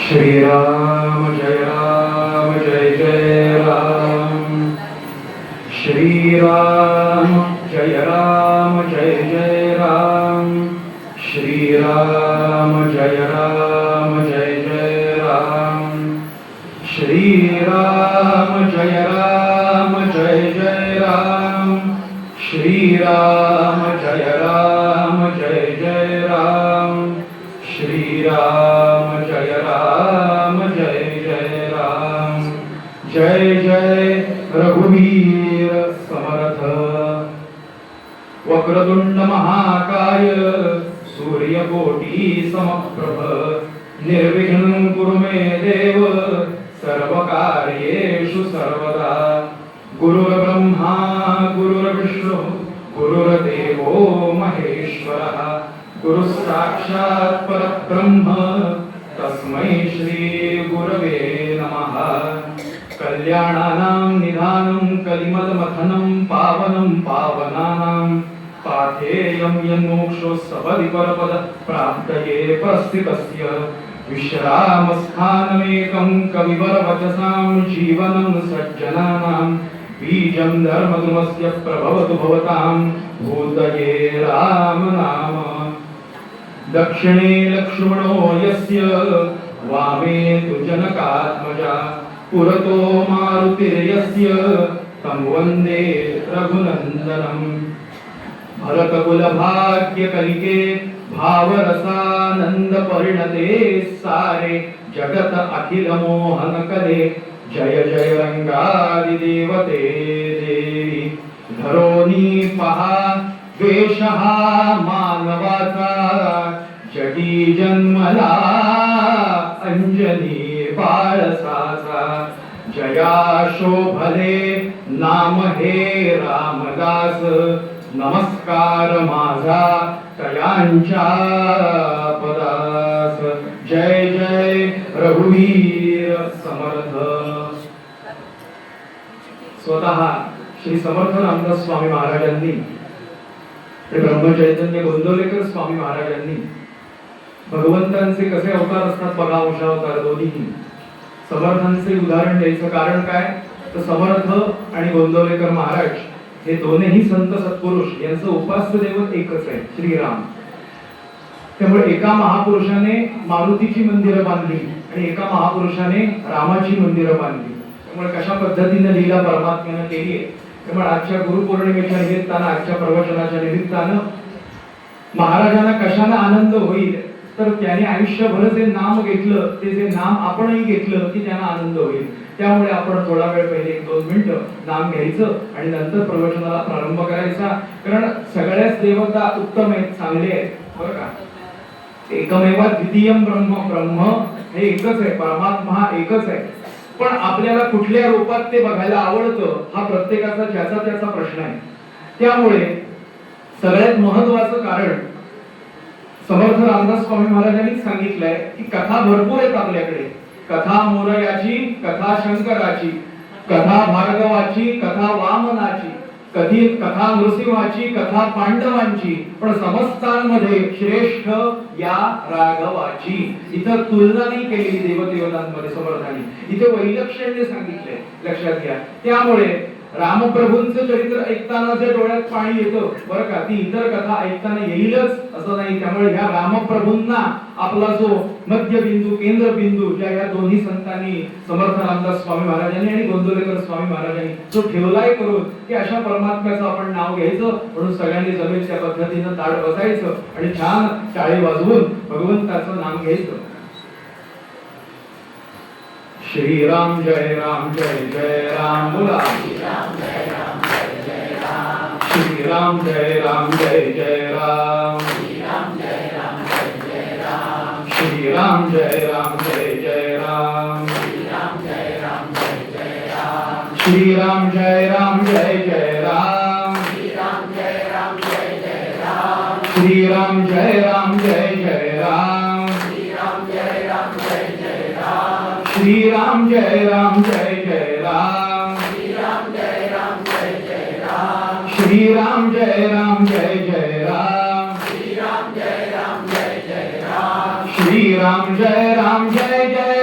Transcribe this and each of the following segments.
श्रीराम जय जय राम। श्रीराम जय जय राम। श्रीराम जय जय राम। श्रीराम जय जय राम। श्रीराम जय जय राम। श्रीराम जय जय राम। जय जय रघुवीर समर्थ। वक्रतुंड महाकाय सूर्यकोटी समप्रभ। निर्विघ्नं कुरु मे देव सर्वकार्येषु सर्वदा। गुरुर्ब्रह्मा गुरुर्विष्णु गुरुर्देवो महेश्वरः। गुरुः साक्षात् परब्रह्म तस्मै श्री गुरवे नमः। कल्याणानां निधानं कलिमलमथनं पावनं पावनानां। पाथेयं यन्मोक्षोत्सवदि परपद प्राप्तये प्रस्थितस्य। विश्रामस्थानमेकं कविवरवचसां जीवनं सज्जनानां। बीजं धर्मधर्मस्य प्रभवतु भवतां भूतये राम नाम। दक्षिणे लक्ष्मणो यस्य वामे तु जनकात्मजा। पुरतो मारुतिर्यस्य तं वन्दे रघुनन्दनम्। भरतकुलभाग्यकलिके भावरसानंद परिणते सारे। जगत अखिल मोहन कले जय जय रंगादिदेवते देवी। धरोनी पहा द्वेष हा मानवाचा। जगी जन्मला अंजनी बाळसाचा। जया शोभले नाम हे रामदास। नमस्कार माझा तयांच्या पदास। जय जय रघुवीर समर्थ। स्वतः श्री समर्थ रामदास स्वामी महाराजांनी ब्रह्मचैतन्य गोंदवलेकर स्वामी महाराजांनी भगवंतांचे कसे अवतार असतात बघा, अंशावतार दोन्ही। समर्थांचे उदाहरण द्यायचं कारण काय तर समर्थ आणि गोंदवलेकर महाराज हे दोन्ही संत सत्पुरुष यांचं उपास्य दैवत एकच आहे, श्रीराम। त्यामुळे एका महापुरुषाने मारुतीची मंदिरं बांधली आणि एका महापुरुषाने रामाची मंदिरं बांधली। त्यामुळे कशा पद्धतीने लीला परमात्म्याने केली आहे। त्यामुळे आजच्या गुरुपौर्णिमेच्या निमित्तानं, आजच्या प्रवचनाच्या निमित्तानं महाराजांना कशाने आनंद होईल तर त्याने आयुष्यभर जे नाम घेतलं ते जे नाम आपणही घेतलं की त्यांना आनंद होईल। त्यामुळे आपण थोडा वेळ पहिले 1-2 मिनिटं नाम घ्यायचं आणि नंतर प्रवचनाला प्रारंभ करायचा। कारण सगळ्याच देवता उत्तम आहेत, चांगले आहेत, बरं का। एकमेवा द्वितीयम ब्रह्म, ब्रह्म हे एकच आहे, परमात्मा हा एकच आहे। पण आपल्याला कुठल्या रूपात ते बघायला आवडतं हा प्रत्येकाचा ज्याचा त्याचा प्रश्न आहे। त्यामुळे सगळ्यात महत्त्वाचं कारण समर्थ रामदास स्वामी महाराजांनी सांगितलंय की कथा भरपूर आहेत आपल्याकडे। कथा मोरयाची, कथा शंकराची, कथा भार्गवाची, कथा वामनाची, कथा नृसिंहाची, कथा पांडवांची, पण समस्तांमध्ये श्रेष्ठ या राघवाची। इथं तुलना नाही केलेली देवदेवतांमध्ये समर्थांनी, इथे वैलक्षण्य सांगितलंय, लक्षात घ्या। त्यामुळे रामप्रभूंचं चरित्र ऐकताना जे डोळ्यात पाणी येतं बरं का, ती इतर कथा ऐकताना येईलच असं नाही। त्यामुळे ह्या रामप्रभूंना आपला जो मध्यबिंदू, केंद्रबिंदू ज्या या दोन्ही संतांनी, समर्थ रामदास स्वामी महाराजांनी आणि गोंदवलेकर स्वामी महाराजांनी जो ठेवलाय करून की अशा परमात्म्याचं आपण नाव घ्यायचं। म्हणून सगळ्यांनी जमेल त्या पद्धतीनं ताड बसायचं आणि छान टाळी वाजवून भगवंताचं नाम घ्यायचं। श्रीराम जय जय राम बोला। श्रीराम जय राम जय जय राम। श्रीराम जय राम जय जय राम। श्रीराम जय राम जय जय राम। श्रीराम जय राम जय जय राम। श्रीराम जय राम जय जय राम। श्रीराम जय राम जय जय राम। श्रीराम जय राम जय जय राम। श्रीराम जय राम जय जय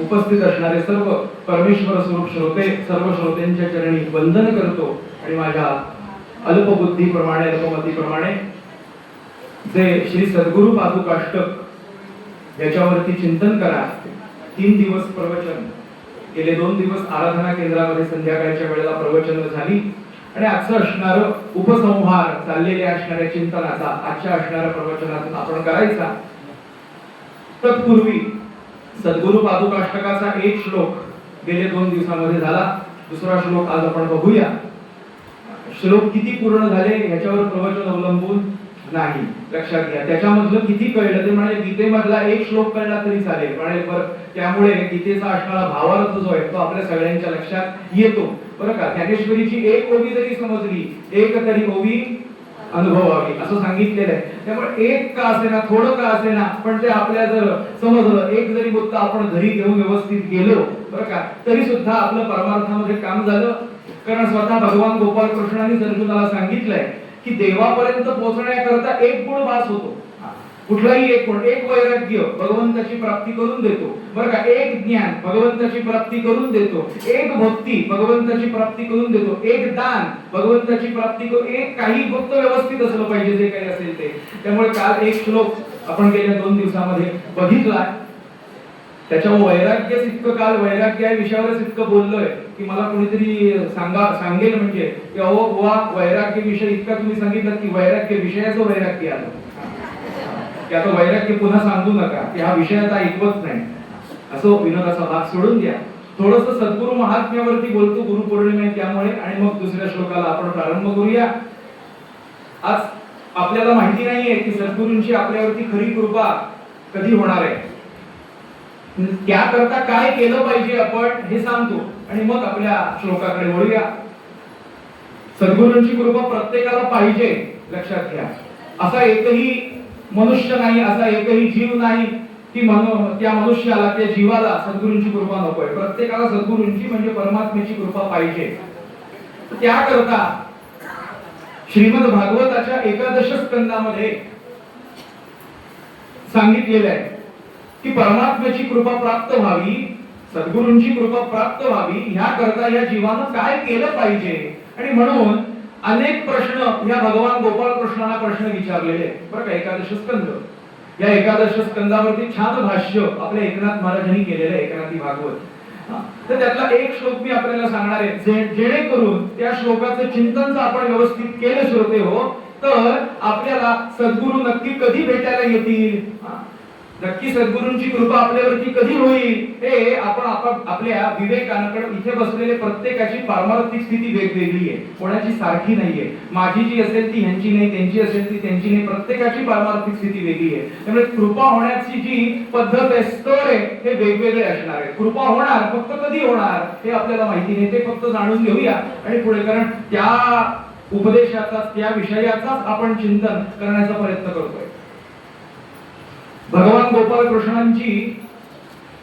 उपस्थित असणारे सर्व परमेश्वर स्वरूप श्रोते सर्व श्रोत्यांच्या चरणी वंदन करतो आणि माझ्या अल्पबुद्धीप्रमाणे अल्पमतीप्रमाणे जे श्री सद्गुरु पादुकाष्टक याच्यावरती चिंतन करा. 3 दिवस प्रवचन, गेले 2 दिवस आराधना केंद्रामध्ये संध्याकाळच्या वेळेला प्रवचन झाली आणि आजचं असणारं उपसंहार चाललेल्या असणाऱ्या चिंतनाचा आजच्या असणाऱ्या प्रवचनातून आपण करायचा. तत्पूर्वी सद्गुरु पादुकाष्टकाचा एक श्लोक गेले 2 दिवसांमध्ये झाला. दुसरा श्लोक आज आपण बघूया. श्लोक किती पूर्ण झाले याच्यावर प्रवचन अवलंबून नाही, लक्षात घ्या. त्याच्यामधलं किती कळलं ते म्हणजे गीतेमधला एक श्लोक कळला तरी चालेल, पण त्यामुळे गीतेचा असणारा भावार्थ जो आहे तो आपल्या सगळ्यांच्या लक्षात येतो, बरं का. ज्ञानेश्वरीची एक ओवी जरी समजली, एक तरी ओवी अनुभवावी असं सांगितलेलं आहे. त्यामुळे एक का असेना, थोडं का असेना, पण ते आपल्या जर समजलं, एक जरी मुद्दा आपण घरी घेऊन व्यवस्थित गेलो, बरं का, तरी सुद्धा आपलं परमार्थामध्ये काम झालं. कारण स्वतः भगवान गोपाल कृष्णाने अर्जुनाला सांगितलंय की देवापर्यंत पोहोचण्याकरता एक गुण वास होतो. कुठलाही एक गुण, एक वैराग्य भगवंताची प्राप्ती करून देतो, बरं का. एक ज्ञान भगवंताची प्राप्ती करून देतो, एक भक्ती भगवंताची प्राप्ती करून देतो, एक दान भगवंताची प्राप्ती करून, एक काही फक्त व्यवस्थित असलं पाहिजे जे काही असेल ते. त्यामुळे काल एक श्लोक आपण गेल्या 2 दिवसामध्ये बघितला. त्याच्यावर वैराग्यच इतकं, काल वैराग्य या विषयावरच इतकं बोललोय की मला कोणीतरी सांगेल म्हणजे की अहो वा वैराग्य विषय इतका तुम्ही सांगितलं की वैराग्य विषयाचं वैराग्य आलं की आता वैराग्य पुन्हा सांगू नका की हा विषय आता ऐकवत नाही, असो विनोदाचा भाग सोडून द्या. थोडस सद्गुरु महात्म्यावरती बोलतो, गुरुपौर्णिमा आहे त्यामुळे, आणि मग दुसऱ्या श्लोकाला आपण प्रारंभ करूया. आज आपल्याला माहिती नाहीये की सद्गुरूंची आपल्यावरती खरी कृपा कधी होणार आहे, त्याकरता काय केलं पाहिजे आपण हे सांगतो आणि मग आपल्या श्लोकाकडे वळूया. सद्गुरूंची कृपा प्रत्येकाला पाहिजे, लक्षात घ्या. असा एकही मनुष्य नाही, असा एकही जीव नाही की त्या मनुष्याला, त्या जीवाला सद्गुरूंची कृपा नकोय. प्रत्येकाला सद्गुरूंची म्हणजे परमात्म्याची कृपा पाहिजे. त्याकरता श्रीमद भागवताच्या 11 स्कंदामध्ये सांगितलेलं आहे की परमात्म्याची कृपा प्राप्त व्हावी, सद्गुरूंची कृपा प्राप्त व्हावी, ह्या करता या जीवानं काय केलं पाहिजे. आणि म्हणून अनेक प्रश्न या भगवान गोपाळ कृष्णाला प्रश्न विचारलेले, बरं का. 11 स्कंद, या 11 स्कंदावरती छान भाष्य आपल्या एकनाथ महाराजांनी केलेलं आहे, एकनाथी भागवत. तर त्यातला एक श्लोक मी आपल्याला सांगणार आहे, जेणेकरून त्या श्लोकाचं चिंतन जर आपण व्यवस्थित केलं श्रोते हो, तर आपल्याला सद्गुरू नक्की कधी भेटायला येतील, नक्की सद्गुरूंची कृपा आपल्यावरती कधी होईल हे आपण आपल्या विवेकाकडे. इथे बसलेले प्रत्येकाची पारमार्थिक स्थिती वेगवेगळी आहे, कोणाची सारखी नाहीये. माझी जी असेल ती ह्यांची नाही, त्यांची असेल ती त्यांची नाही, प्रत्येकाची पारमार्थिक स्थिती वेगळी आहे. त्यामुळे कृपा होण्याची जी पद्धत आहे, स्तर आहे, हे वेगवेगळे असणार आहे. कृपा होणार, फक्त कधी होणार हे आपल्याला माहिती नाही, ते फक्त जाणून घेऊया आणि पुढे, कारण त्या उपदेशाचा, त्या विषयाचाच आपण चिंतन करण्याचा प्रयत्न करतोय. भगवान गोपाल कृष्णांची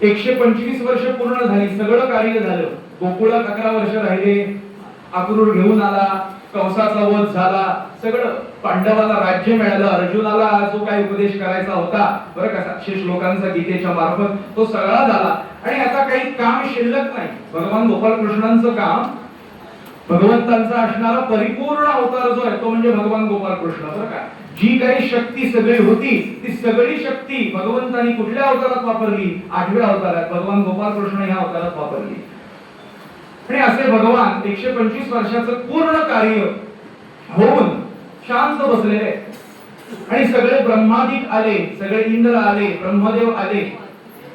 125 वर्ष पूर्ण झाली, सगळं कार्य झालं. गोकुळात 11 वर्ष राहिले, अक्रूर घेऊन आला, कंसाचा वध झाला, सगळं. पांडवाला राज्य मिळालं, अर्जुनाला जो काही उपदेश करायचा होता, बरं का, 700 श्लोकांचा गीतेच्या मार्फत तो सगळा झाला. आणि आता काही काम शिल्लक नाही. भगवान गोपाल कृष्णांचं काम, भगवंतांचा असणारा परिपूर्ण अवतार जो आहे तो म्हणजे भगवान गोपाल कृष्ण, बरं का. जी काही शक्ती सगळी होती ती सगळी शक्ती भगवंतांनी कुठल्या अवतारात वापरली? 8व्या अवतारात भगवान गोपाल कृष्ण या अवतारात वापरली. आणि असे भगवान 125 वर्षाचं पूर्ण कार्य होऊन शांत बसलेले आणि सगळे ब्रह्मादिक आले, सगळे इंद्र आले, ब्रह्मदेव आले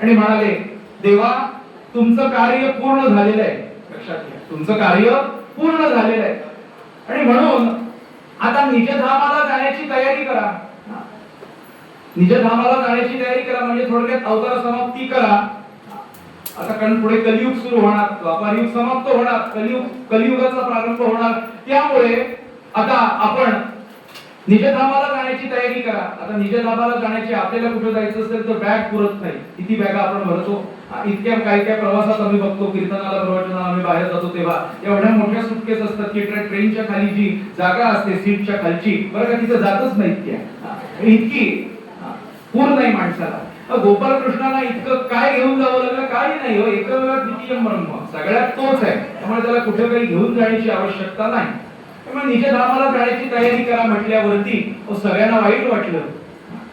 आणि म्हणाले, देवा तुमचं कार्य पूर्ण झालेलं आहे, लक्षात घ्या, तुमचं कार्य पूर्ण झालेलं आहे आणि म्हणून आता निजधामाला जाण्याची तयारी करा. निजधामाला जाण्याची तयारी करा म्हणजे थोडक्यात अवतार समाप्ती करा. आता कारण पुढे कलियुग सुरू होणार, द्वापार युग समाप्त होणार, कलियुगाचा प्रारंभ होणार. त्यामुळे आता आपण निजधामाला जाण्याची तयारी करा. आता निजधामाला जाण्याची, आपल्याला कुठे जायचं असेल तर बॅग पुरत नाही, किती बॅगा आपण भरतो. इतक्या काय काय प्रवासात आम्ही बघतो, कीर्तनाला प्रवचनाला आम्ही बाहेर जातो तेव्हा एवढ्या मोठ्या सुटकेस असतात की ट्रेनच्या खाली जी जागा असते सीटच्या खालची, बरं का, तिथे जातच नाहीत त्या, इतकी. पूर नाही माणसाला. गोपाल कृष्णाला इतकं काय घेऊन जावं लागलं? काही नाही हो, एकमेव द्वितीय ब्रह्म, सगळ्यात तोच आहे. त्यामुळे त्याला कुठे काही घेऊन जाण्याची आवश्यकता नाही. त्यामुळे निजधामाला जाण्याची तयारी करा म्हटल्यावरती सगळ्यांना वाईट वाटलं,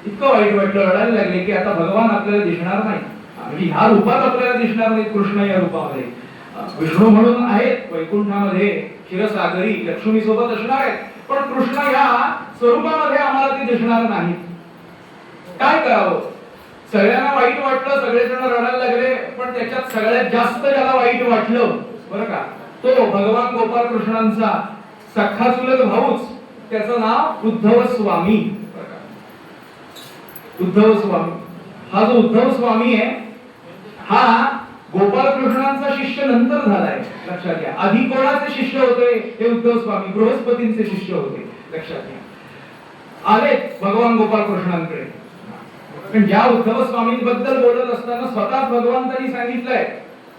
इतकं वाईट वाटलं, रडायला लागले की आता भगवान आपल्याला दिसणार नाही, म्हणजे ह्या रूपात आपल्याला दिसणार नाही. कृष्ण या रूपामध्ये विष्णू म्हणून आहेत वैकुंठामध्ये, क्षीरसागरी लक्ष्मी सोबत असणार आहेत, पण कृष्ण या स्वरूपामध्ये आम्हाला ते दिसणार नाही. काय करावं? सगळ्यांना वाईट वाटलं, सगळेजण रडायला लागले, पण त्याच्यात सगळ्यात जास्त ज्याला वाईट वाटलं बरं का, तो भगवान गोपाल कृष्णांचा सख्खा चुलत भाऊच, त्याचं नाव उद्धव स्वामी. उद्धव स्वामी, हा जो उद्धव स्वामी आहे हा गोपाल कृष्णांचा शिष्य नंतर झालाय, लक्षात घ्या. आधी कोणाचे शिष्य होते? हे उद्धव स्वामी बृहस्पतींचे शिष्य होते, लक्षात घ्या. आले भगवान गोपाल कृष्णांकडे. पण ज्या उद्धव स्वामींबद्दल बोलत असताना स्वतःच भगवंतांनी सांगितलंय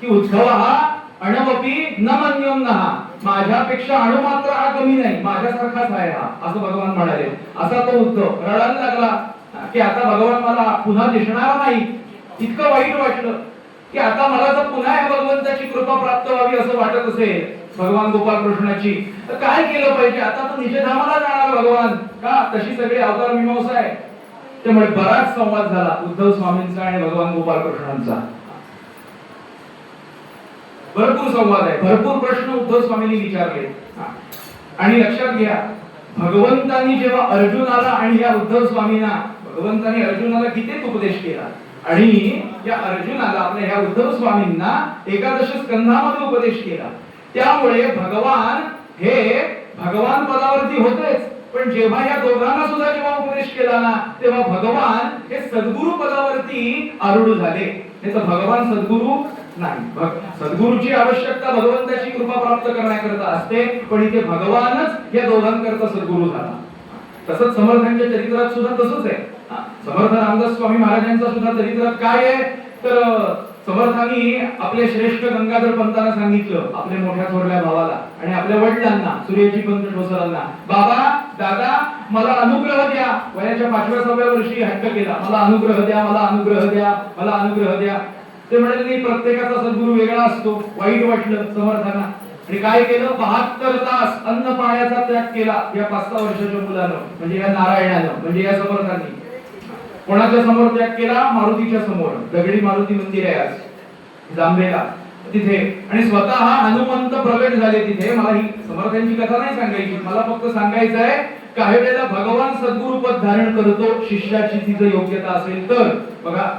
की उद्धव हा अणवपी न मन्योन्नः, माझ्यापेक्षा अणुमात्र हा कमी नाही, माझ्यासारखाच आहे हा, असं भगवान म्हणाले. असा तो उद्धव रडायला लागला की आता भगवान मला पुन्हा दिसणार नाही. इतकं वाईट वाटलं की आता मला जर पुन्हा या भगवंताची कृपा प्राप्त व्हावी असं वाटत असेल भगवान गोपाल कृष्णाची, तर काय केलं पाहिजे? आता तो निजधामाला जाणार भगवान का, तशी सगळी अवतार मीमांसा आहे. त्यामुळे बराच संवाद झाला उद्धव स्वामींचा आणि भगवान गोपाल कृष्णांचा. भरपूर संवाद आहे, भरपूर प्रश्न उद्धव स्वामींनी विचारले. आणि लक्षात घ्या, भगवंतांनी जेव्हा अर्जुनाला आणि या उद्धव स्वामींना, भगवंतांनी अर्जुनाला गीतेत उपदेश केला आणि या अर्जुनाला आपल्या ह्या उद्धव स्वामींना एकादश स्कंधामध्ये उपदेश केला. त्यामुळे भगवान हे भगवान पदावरती होतेच, पण जेव्हा या दोघांना सुद्धा जेव्हा उपदेश केला ना, तेव्हा भगवान हे सद्गुरु पदावरती आरूढ झाले. नाही तर भगवान सद्गुरु नाही. सद्गुरूची आवश्यकता भगवंताची कृपा प्राप्त करण्याकरता असते, पण इथे भगवानच या दोघांकरता सद्गुरु झाला. तसंच समर्थांच्या चरित्रात सुद्धा तसंच आहे. समर्थ रामदास स्वामी महाराजांचा सुद्धा चरित्रात काय आहे तर समर्थांनी आपले श्रेष्ठ गंगाधर पंतांना सांगितलं, आपल्या मोठ्या थोरल्या भावाला आणि आपल्या वडिलांना सूर्यजी पंत ठोसरांना, बाबा दादा मला अनुग्रह द्या. वयाच्या 5व्या-6व्या वर्षी हट्ट केला, मला अनुग्रह द्या, मला अनुग्रह द्या, मला अनुग्रह द्या. ते म्हणाले प्रत्येकाचा सद्गुरू वेगळा असतो. वाईट वाटलं समर्थांना आणि काय केलं, 72 तास अन्न पाण्याचा त्याग केला या 5-6 वर्षाच्या मुलानं, म्हणजे या नारायणानं, म्हणजे या समर्थांनी. कोणाच्या समोर त्याग केला? मारुतीच्या समोर. दगडी मारुती मंदिर आहे आज जांभेला तिथे, आणि स्वतः हनुमंत प्रगट झाले तिथे. मला ही समर्थांची कथा नाही सांगायची, मला फक्त सांगायचं आहे काही वेळेला भगवान सद्गुरु पद धारण करतो शिष्याची तिचं योग्यता असेल तर. बघा,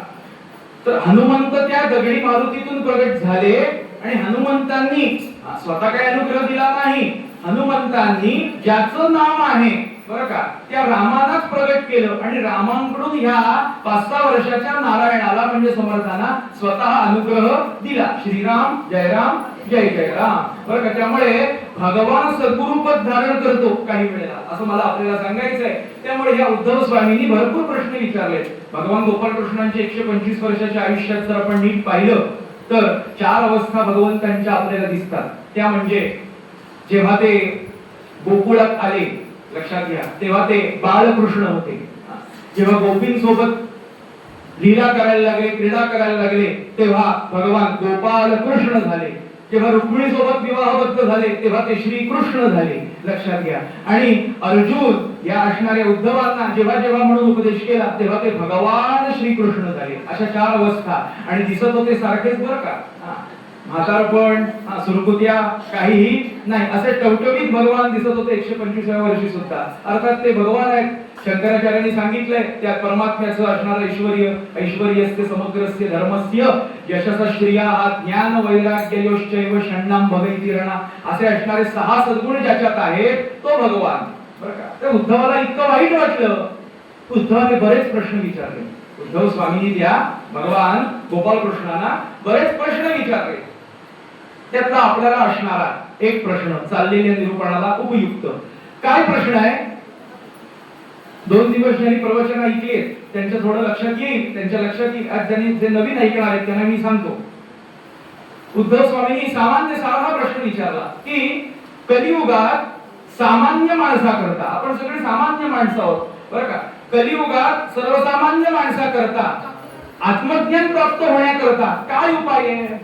तर हनुमंत त्या दगडी मारुतीतून प्रगट झाले आणि हनुमंतांनी स्वतः काय अनुग्रह दिला नाही, हनुमंतांनी ज्याचं नाम आहे बरं का त्या रामालाच प्रगट केलं आणि रामांकडून ह्या 5-6 वर्षाच्या नारायणाला म्हणजे समर्थांना स्वतः अनुग्रह दिला. श्रीराम जय राम जय जय राम. बरं का, त्यामुळे भगवान सद्गुरुपद धारण करतो काही वेळेला, असं मला आपल्याला सांगायचंय. त्यामुळे या उद्धव स्वामींनी भरपूर प्रश्न विचारले. भगवान गोपाल कृष्णांच्या 125 वर्षाच्या आयुष्यात जर आपण नीट पाहिलं तर 4 अवस्था भगवंतांच्या आपल्याला दिसतात. त्या म्हणजे जेव्हा ते गोकुळात आले, लक्षात घ्या, तेव्हा ते बाळकृष्ण होते. जेव्हा गोपींसोबत लीला करायला लागले, क्रीडा करायला लागले, तेव्हा भगवान गोपाल कृष्ण झाले. जेव्हा रुक्मिणी सोबत विवाहबद्ध झाले तेव्हा ते श्रीकृष्ण झाले, लक्षात घ्या. आणि अर्जुन या असणाऱ्या उद्धवांना जेव्हा जेव्हा म्हणून उपदेश केला तेव्हा ते भगवान श्रीकृष्ण झाले. अशा 4 अवस्था आणि दिसत होते सारखेच बरं का. म्हातारपण, सुरकुत्या काहीही नाही, असे टवटवीत भगवान दिसत होते 125व्या वर्षी सुद्धा. अर्थात ते भगवान आहेत. शंकराचार्यांनी सांगितलंय त्यात परमात्म्याचं असणारं ऐश्वर्यस्य समुद्रस्य धर्मस्य यशस श्रिया ज्ञान वैराग्य योश्चैव षण्णाम भगैतिरणा, असे असणारे 6 सद्गुण ज्याच्यात आहेत तो भगवान. बरं का, त्या उद्धवाला इतकं वाईट वाटलं, उद्धवाने बरेच प्रश्न विचारले. उद्धव स्वामींनी त्या भगवान गोपाल कृष्णांना बरेच प्रश्न विचारले. त्यातला आपल्याला असणारा एक प्रश्न चाललेल्या निरूपणाला उपयुक्त. काय प्रश्न आहे? 2 दिवस ज्यांनी प्रवचन ऐकले त्यांच्या थोडं लक्षात येईल, त्यांच्या लक्षात येईल. आज ज्यांनी जे नवीन ऐकणार आहेत त्यांना मी सांगतो. उद्धव स्वामींनी सामान्य साधा प्रश्न विचारला की कलियुगात सामान्य माणसाकरता, आपण सगळे सामान्य माणसं आहोत बरं का, कलियुगात सर्वसामान्य माणसाकरता आत्मज्ञान प्राप्त होण्याकरता काय उपाय आहे?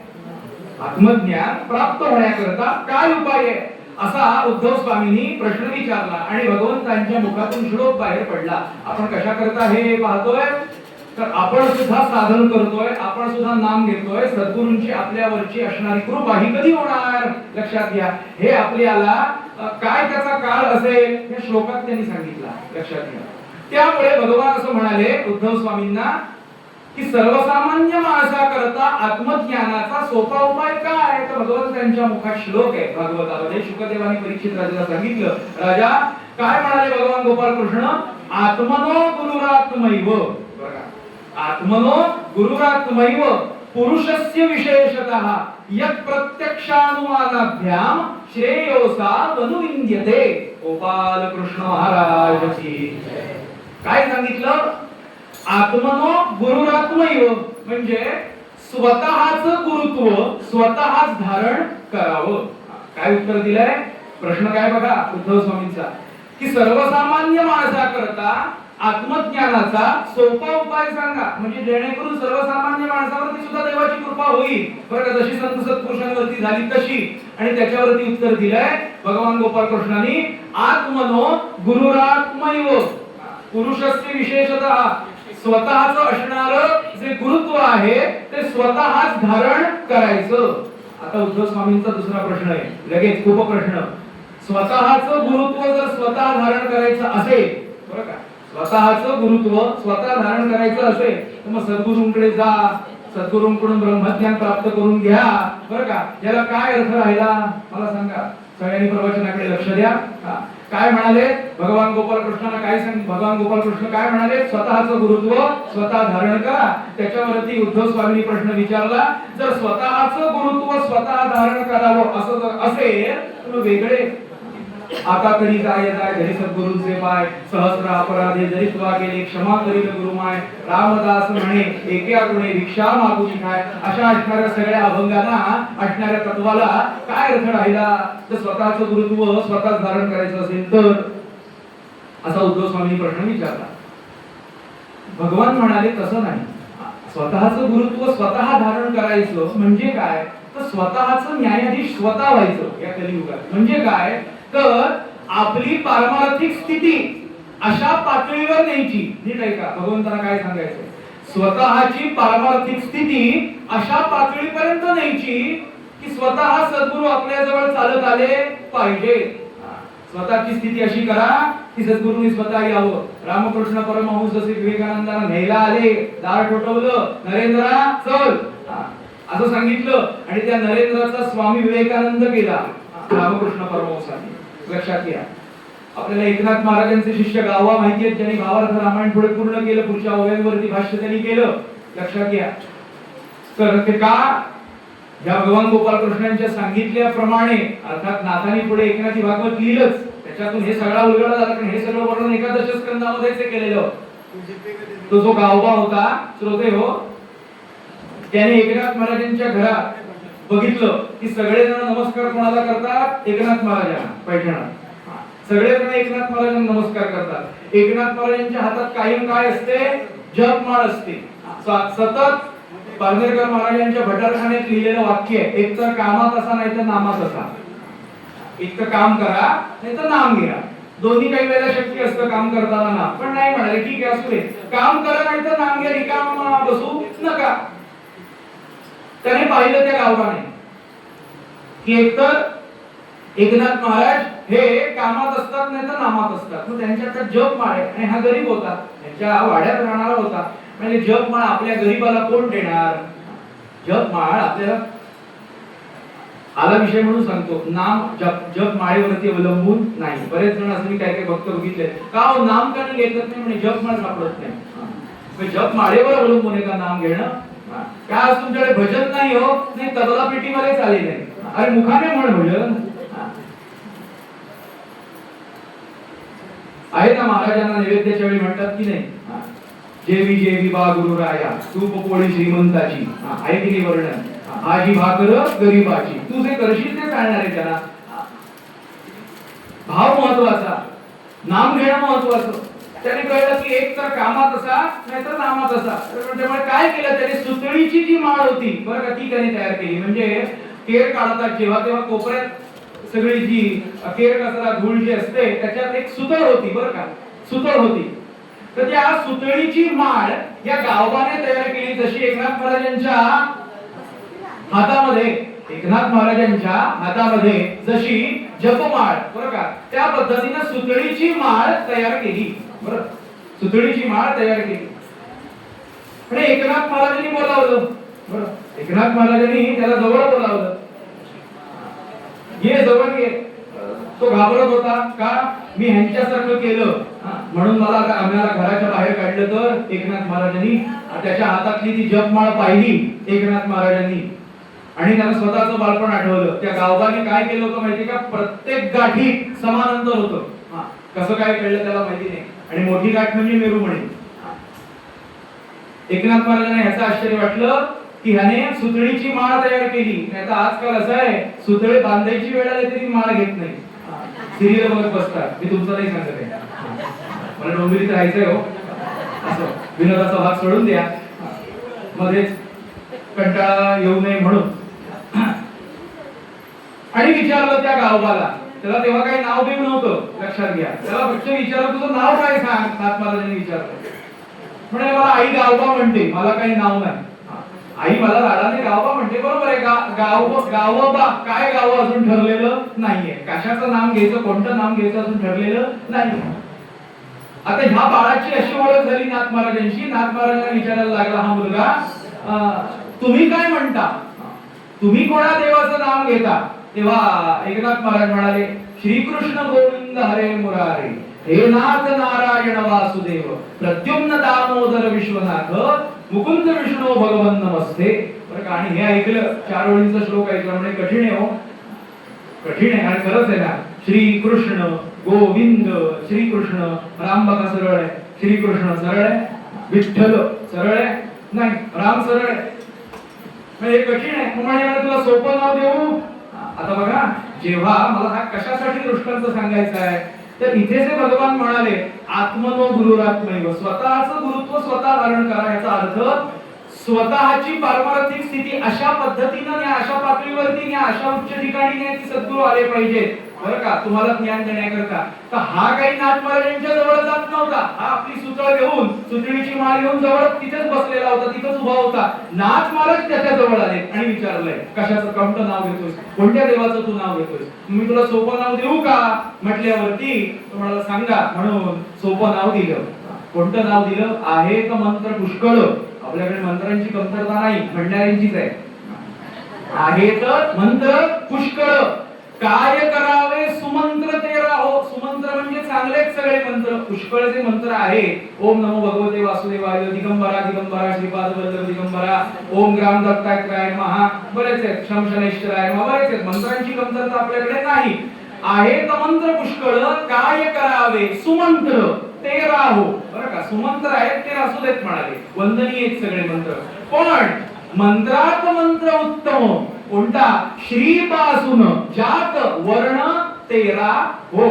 आत्मज्ञान प्राप्त होण्याकरता काय उपाय आहे असा उद्धव स्वामींनी प्रश्न विचारला आणि भगवंतांच्या मुखातून श्लोक बाहेर पडला. आपण कशा करता हे पाहतोय तर आपण सुद्धा साधन करतोय, आपण सुद्धा नाम घेतोय. सद्गुरूंची आपल्यावरची असणारी कृपा ही कधी होणार लक्षात घ्या. हे आपल्याला काय त्याचा काळ असेल या श्लोकात त्यांनी सांगितला, लक्षात घ्या. त्यामुळे भगवान असं म्हणाले उद्धव स्वामींना की सर्वसामान्य माणसाकरता आत्मज्ञानाचा सोपा उपाय काय? तर भगवंत त्यांच्या मुखात श्लोक आहे भागवतामध्ये. शुकदेवाने परीक्षित राजाला सांगितलं, राजा काय म्हणाले भगवान गोपाल कृष्ण? आत्मनो गुरुरात्मैव. बघा, आत्मनो गुरुरात्मैव पुरुषस्य विशेषतः यत् प्रत्यक्षानुमानाभ्याम श्रेयोसा वनुविंद्यते. गोपाल कृष्ण महाराज की काय सांगितलं? आत्मनो गुरुरात्मैव म्हणजे स्वतःच गुरुत्व स्वतःच धारण करावं. काय उत्तर दिलंय? प्रश्न काय बघा उद्धव स्वामींचा की सर्वसामान्य माणसाकरता आत्मज्ञानाचा सोपा उपाय सांगा, म्हणजे जेणेकरून सर्वसामान्य माणसावरती सुद्धा देवाची कृपा होईल. बरं, जशी संत सत्पुरुषांवरती झाली तशी. आणि त्याच्यावरती उत्तर दिलंय भगवान गोपाल कृष्णांनी, आत्मनो गुरुरात्मैव पुरुषस्य विशेषतः स्वतःच असणारं जे गुरुत्व आहे ते स्वतःच धारण करायचं. आता उद्धव स्वामींचा दुसरा प्रश्न आहे, लगेच खूप प्रश्न. स्वतःच गुरुत्व जर स्वतः धारण करायचं असेल, बरं का, स्वतःच गुरुत्व स्वतः धारण करायचं असेल तर मग सद्गुरूंकडे जा, सद्गुरूंकडून ब्रह्मज्ञान प्राप्त करून घ्या. बरं का, याला काय अर्थ राहिला मला सांगा. सगळ्यांनी प्रवचनाकडे लक्ष द्या. काय म्हणाले भगवान गोपाल कृष्णाला? काय सांग भगवान गोपाल कृष्ण काय म्हणाले? स्वतःच गुरुत्व स्वतः धारण करा. त्याच्यावरती उद्धव स्वामींनी प्रश्न विचारला, जर स्वतःच गुरुत्व स्वतः धारण करावं असं जर असेल तर वेगळे आता तरी जाय जाय घरी सद्गुरूंचे पाय, सहस्र अपराधे जरी तुला केले क्षमा करील गुरुमाय. रामदास म्हणे एके आठवणे भिक्षा मागूची काय. अशा असणाऱ्या सगळ्या अभंगांना असणाऱ्या तत्वाला काय अर्थ राहिला? तर स्वतःच गुरुत्व स्वतःच धारण करायचं असेल तर, असा उद्धव स्वामींनी प्रश्न विचारला. भगवान म्हणाले तसं नाही. स्वतःच गुरुत्व स्वतः धारण करायचं म्हणजे काय? तर स्वतःच न्यायाधीश स्वतः व्हायचं या कलियुगात. म्हणजे काय तर आपली पारमार्थिक स्थिती अशा पातळीवर न्यायची. नीट ऐका, भगवंतांना काय सांगायचं? स्वतःची पारमार्थिक स्थिती अशा पातळीपर्यंत न्यायची की स्वतः सद्गुरू आपल्या जवळ चालत आले पाहिजे. स्वतःची स्थिती अशी करा की सद्गुरूंनी स्वतः यावं. रामकृष्ण परमहंस जसे विवेकानंदांना न्यायला आले, दार ठोठवलं, नरेंद्रा चल असं सांगितलं आणि त्या नरेंद्राचा स्वामी विवेकानंद केला रामकृष्ण परमहंसांनी. लक्षात घ्या, आपल्याला एकनाथ महाराजांचे शिष्य गावा माहिती आहेत, ज्यांनी भावार्थ रामायण पुढे पूर्ण केलं, पुढच्या ओव्यांवरती भाष्य त्यांनी केलं. लक्षात घ्या. तर ते का या भगवान गोपाल कृष्णांच्या सांगितल्याप्रमाणे, अर्थात नाथांनी पुढे एकनाथी भागवत लिहिलंच, त्याच्यातून हे सगळा उलगडा झाला. पण हे सगळं वर्णन एकादश स्कंदामध्येच केलेलं. तो जो गावबा होता श्रोते हो, त्याने एकनाथ महाराजांच्या घरात बघितलं की सगळेजण नमस्कार कोणाला करतात? एकनाथ महाराजांना. पैठणात सगळेजण एकनाथ महाराजांना नमस्कार करतात. एकनाथ महाराजांच्या हातात कायम काय असते? जपमाळ असते. सतत पारनेरकर महाराजांच्या भटारखान्यात लिहिलेलं वाक्य आहे, एक तर कामात असा नाही तर नामात असा. एक तर काम करा नाही तर नाम घ्या. दोन्ही काही वेळेला शक्य असतं काम करताना नाम, पण नाही म्हणाले ठीक आहे असू दे, काम करा नाही तर नाम घ्या, रिकाम बसू नका. त्याने पाहिलं त्या गावाने की एकतर एकनाथ महाराज हे कामात असतात नाही तर नामात असतात. मग त्यांच्याकडे जपमाळ आहे आणि हा गरीब होता, त्यांच्या वाड्यात राहणारा होता. म्हणजे जपमाळ आपल्या गरीबाला कोण देणार? जपमाळ आपल्याला आला विषय म्हणून सांगतो, नाम जप माळेवरती अवलंबून नाही. बरेच जण असं मी काय काय भक्त बघितले, का हो नाम का घेत नाही म्हणजे जपमाळ सापडत नाही. जप माळेवर अवलंबून आहे का नाम घेणं? काय आज तुमच्याकडे भजन नाही हो? नाही, तबला पेटीमध्ये चालेल नाही. अरे मुखाने म्हण भजन आहे ना. महाराजांना नैवेद्याच्या वेळी म्हणतात की नाही, जेवी जेवी बा गुरुराया तूप पोळी श्रीमंताची. आहे की नाही वर्णन? आजी भाकर गरीबाची, तू जे करशील ते चालणार आहे त्याला. भाव महत्वाचा, नाम घेणं महत्वाचं. त्याने कळलं की एक तर कामात असा नाहीतर नामात असा. त्यामुळे काय केलं त्याने, सुतळीची जी माळ होती बरं का, ती त्याने तयार केली. म्हणजे केर काढतात जेव्हा तेव्हा कोपऱ्यात सगळी जी केर कचरा धूळ जी असते त्याच्यात एक सुतळ होती बरं का, सुतळ होती. तर त्या सुतळीची माळ या गावबाने तयार केली. जशी एकनाथ महाराजांच्या हातामध्ये, एकनाथ महाराजांच्या हातामध्ये जशी जपमाळ बरं का, त्या पद्धतीने सुतळीची माळ तयार केली. बरं, सुतळीची माळ तयार केली. आणि एकनाथ महाराजांनी बोलावलं. बरं, एकनाथ महाराजांनी त्याला जवळ बोलावलं. ये जवळ ये. तो घाबरत होता का, मी ह्यांच्यासारखं केलं म्हणून मला आम्हाला घराच्या बाहेर काढलं. तर एकनाथ महाराजांनी त्याच्या हातातली ती जपमाळ पाहिली एकनाथ महाराजांनी आणि त्याला स्वतःचं बालपण आठवलं. त्या गावबाने काय केलं होतं माहिती का, प्रत्येक गाठीत समान अंतर होतं. कसं काय कळलं त्याला माहिती नाही. आणि मोठी गाठ म्हणजे मेरू म्हणे. एकनाथ महाराजांना ह्याचं आश्चर्य वाटलं की ह्याने सुतळीची माळ तयार केली. नाहीतर आजकाल असं आहे, सुतळी बांधायची वेळ आली तरी माळ घेत नाही, सिरियल बघत बसतात. मी तुमचं नाही सांगत आहे, मला डोंबिवलीत राहायचंय हो. असं विनोदाचा भाग सोडून द्या, मध्येच कंटाळा येऊ नये म्हणून. आणि विचारलं त्या गावबाला, त्याला तेव्हा काही नाव देऊ नव्हतं, लक्षात घ्या. त्याला फक्त विचारलं तुझं नाव काय सांग. नाथ महाराजांनी विचारलं. म्हणजे मला आई गावबा म्हणते, मला काही नाव नाही. आई मला लाडाने गावबा म्हणते, बरोबर आहे. गावबा काय गाव अजून ठरलेलं नाहीये. कशाचं नाम घ्यायचं, कोणतं नाम घ्यायचं अजून ठरलेलं नाही. आता ह्या बाळाची अशी ओळख झाली नाथ महाराजांशी. नाथ महाराजांना विचारायला लागला हा मुलगा, तुम्ही काय म्हणता, तुम्ही कोणा देवाचं नाम घेता. तेव्हा एकनाथ महाराज म्हणाले, श्रीकृष्ण गोविंद हरे मुरारे, हे नाथ नारायण वासुदेव, प्रद्युम्न दामोदर विश्वनाथ, मुकुंद विष्णू भगवन नमस्ते. बरं का, आणि हे ऐकलं, 4 ओळींचा श्लोक ऐकला म्हणजे कठीण आहे हो, कठीण आहे. आणि खरंच आहे ना, श्रीकृष्ण गोविंद, श्रीकृष्ण राम बघा सरळ आहे, श्रीकृष्ण सरळ आहे, विठ्ठल सरळ आहे, नाही राम सरळ आहे. म्हणजे कठीण आहे. म्हणजे तुला सोपं नाव देऊ. आता बघा, जेव्हा मला हा कशासाठी दृष्टांत सांगायचा आहे, तर इथे जे भगवान म्हणाले आत्मनो गुरुरात्मैव, स्वतःचं गुरुत्व स्वतः धारण करा. याचा अर्थ स्वतःची पारमार्थिक स्थिती अशा पद्धतीने अशा पातळीवरती अशा उच्च ठिकाणी की सद्गुरू आले पाहिजे बरं का, तुम्हाला ज्ञान देण्याकरता. तर हा काही नाथ महाराजांच्या जवळ जात नव्हता. हा आपली सुतळ घेऊन, सुतळीची माळ घेऊन जवळ तिथेच बसलेला होता, तिथेच उभा होता. नाथ महाराज त्याच्या जवळ आले आणि विचारलंय, कशाचं कोणतं नाव घेतोयस, कोणत्या देवाचं तू नाव घेतोयस, मी तुला सोपं नाव देऊ का म्हटल्यावरती तुम्हाला सांगा म्हणून सोपं नाव दिलं. कोणतं नाव दिलं, आहे तर मंत्र पुष्कळ. आपल्याकडे मंत्रांची कमतरता नाही, म्हणणाऱ्यांचीच आहे. आहे तर मंत्र पुष्कळ, काय करावे सुमंत्र तेरा हो. सुमंत्र म्हणजे चांगलेच सगळे मंत्र. पुष्कळ जे मंत्र आहे, ओम नमो भगवते वासुदेवाय, दिगंबरा दिगंबरा श्रीपाद वल्लभ दिगंबरा, ओम ग्राम दत्तात्रेयाय नमः, बरेच आहेत, शम शनैश्चराय नमः, बरेच आहेत. मंत्रांची कमतरता आपल्याकडे नाही. आहे तर मंत्र पुष्कळ, काय करावे सुमंत्र तेरा हो. बरं का, सुमंत्र आहेत ते असू देत म्हणाले, वंदनीय आहेत सगळे मंत्र. पण मंत्रात मंत्र उत्तम कोणता, श्री पासून ज्यात वर्ण 13 हो.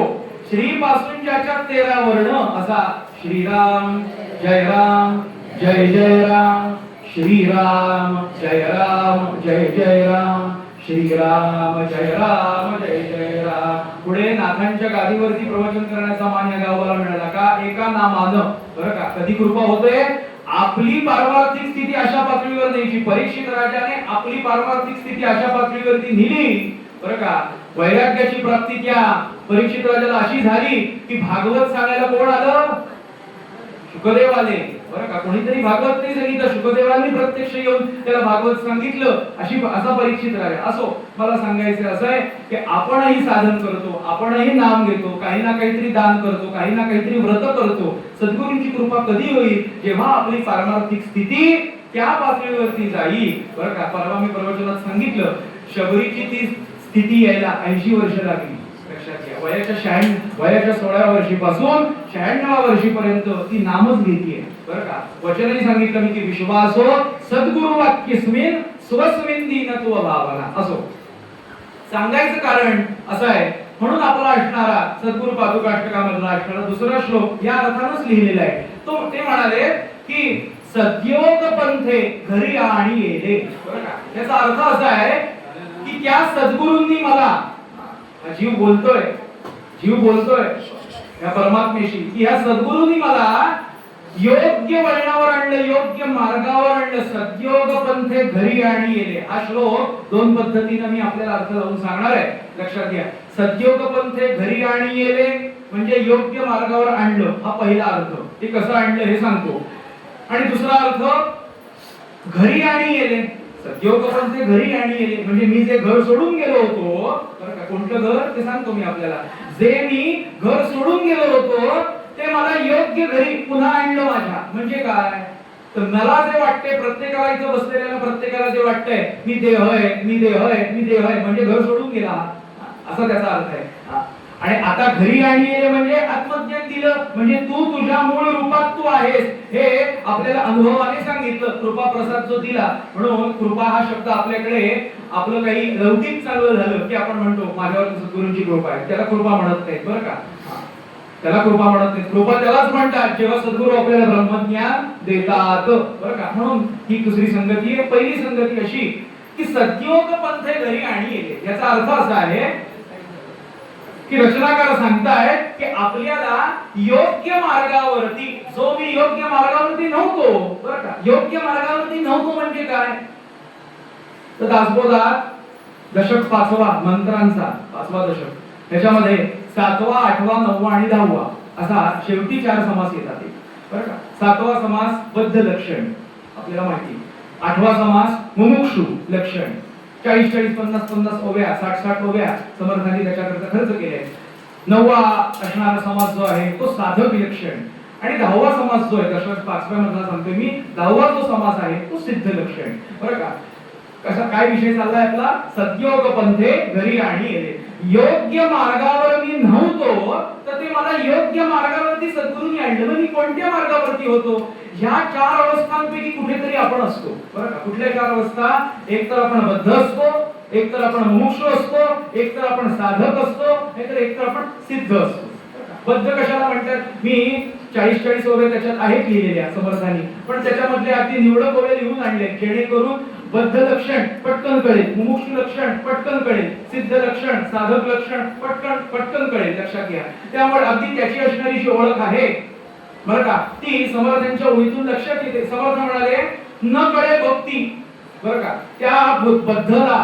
श्री पासून ज्याच्यात 13 वर्ण असा श्रीराम जय राम जय जय राम, श्रीराम जय राम जय जय राम, श्रीराम जय राम जय जय राम. पुढे नाथांच्या गादीवरती प्रवचन करण्याचा मान या गावाला मिळाला का, एका नामानं. बरं का, कधी कृपा होते, आपली पारमार्थिक स्थिती अशा पातळीवर न्यायची. परीक्षित राजाने आपली पारमार्थिक स्थिती अशा पातळीवरती नेली बरं का. वैराग्याची प्राप्ती त्या परीक्षित राजाला अशी झाली की भागवत सांगायला कोण आलं, शुकदेव आले. बरं का, कोणीतरी भागवत नाही सांगितलं, शुकदेवांनी प्रत्यक्ष येऊन त्याला भागवत सांगितलं. असा परीक्षित राजा. असो, मला सांगायचं असं आहे की आपणही साधन करतो, आपणही नाम घेतो, काही ना काहीतरी दान करतो, काही ना काहीतरी व्रत करतो. सद्गुरूंची कृपा कधी होईल, जेव्हा आपली पारमार्थिक स्थिती त्या पातळीवरती जाईल. बरं का, परवा मी प्रवचनात सांगितलं, शबरीची ती स्थिती यायला 80 वर्ष लागली. वयाच्या 16व्या वर्षीपासून 96व्या वर्षीपर्यंत ती नामच घेतीये. बरं का, वचनही सांगितलं मी की विश्वासो सद्गुरु वाक्यस्मिन स्वस्मिन दीनत्व भावना. असो, सांगायचं कारण असं आहे म्हणून आपला असणारा सद्गुरु पादुकाष्टकामधला असणारा दुसरा श्लोक या अर्थानच लिहिलेला आहे. तो ते म्हणाले की सद्योग पंथे घरी आणि येले. बरं का, याचा अर्थ असा आहे की त्या सद्गुरूंनी मला, हा जीव बोलतोय या परमात्मेशी, की या सद्गुरूंनी मला योग्य वळणावर आणलं, योग्य मार्गावर आणलं. सद्योग पंथे घरी आणि येले हा श्लोक दोन पद्धतीने मी आपल्याला अर्थ लावून सांगणार आहे, लक्षात घ्या. सद्योग पंथे घरी आणि येले म्हणजे योग्य मार्गावर आणलं, हा पहिला अर्थ. ते कसं आणलं हे सांगतो. आणि दुसरा अर्थ घरी आणि येले, सद्योग पंथे घरी आणि येले म्हणजे मी जे घर सोडून गेलो होतो, बरं का, कोणतं घर ते सांगतो मी आपल्याला. जे मी घर सोडून गेलो होतो ते मला योग्य घरी पुन्हा आणलं माझ्या. म्हणजे काय, तर मला जे वाटते, प्रत्येकाला इथं बसलेल्या प्रत्येकाला जे वाटतंय मी देह आहे म्हणजे घर सोडून गेला, असा त्याचा अर्थ आहे. आणि आता घरी आणि येले म्हणजे आत्मज्ञान दिलं, म्हणजे तू तुझ्या मूळ रूपात तू आहेस हे आपल्याला अनुभवाने सांगितलं, कृपा प्रसाद जो दिला. म्हणून कृपा हा शब्द आपल्याकडे आपलं काही लौकिक चालू झालं की आपण म्हणतो माझ्यावर सद्गुरूंची कृपा आहे, त्याला कृपा म्हणत नाही. बरं का, त्याला कृपा म्हणत नाही. कृपा त्यालाच म्हणतात जेव्हा सद्गुरू आपल्याला ब्रह्मज्ञान देतात. बरं का, म्हणून ही दुसरी संगती आहे. पहिली संगती अशी की सद्योग पंथे घरी आणि येले, याचा अर्थ असा आहे की रचनाकार सांगतायत की आपल्याला योग्य मार्गावरती, जो मी योग्य मार्गावरती नव्हतो, बरं का, योग्य मार्गावरती नव्हतो म्हणजे काय, तर दासबोधात दशक 5वा मंत्रांचा 5वा दशक, त्याच्यामध्ये 7वा 8वा 9वा आणि 10वा असा शेवटी 4 समास येतात. बरं का, 7वा समास बद्ध लक्षण आपल्याला माहिती, 8वा समास मुमुक्षु लक्षण, 40 50 50 ओव्या 60 ओव्या समर्थांनी त्याच्याकरता खर्च केले. 9वा असणारा समास जो आहे तो साधक लक्षण, आणि 10वा समास जो आहे दशक 5व्या मधला सांगतोय मी, 10वा जो समास आहे तो सिद्ध लक्षण. बरं का, कसा काय विषय चाललाय आपला, सद्योग पंथे घरी आणि येले. योग्य मार्गावर मी नव्हतो तर ते मला योग्य मार्गावरती सद्गुरूंनी आणलं. मी कोणत्या मार्गावरती होतो, ह्या 4 अवस्थांपैकी कुठेतरी आपण असतो. बरं का, कुठल्या 4 अवस्था, एक तर आपण बद्ध असतो, एक तर आपण मुमुक्षु असतो, एक तर आपण साधक असतो, एक तर आपण सिद्ध असतो. बद्ध कशाला म्हणतात, मी 40 ओव्या त्याच्यात आहेत लिहिलेल्या समर्थांनी, पण त्याच्यामधले अगदी निवडक ओव्या लिहून आणले जेणेकरून बद्ध लक्षण पटकन कळेल, मुमुक्षु लक्षण पटकन कळेल, सिद्ध लक्षण साधक लक्षण पटकन कळेल, लक्षात घ्या. त्यामुळे अगदी त्याची असणारी जी ओळख आहे, बरं का, ती समर्थांच्या ओळीतून लक्षात येते. समर्थ म्हणाले न कळे भक्ती. बरं का, त्या बद्धला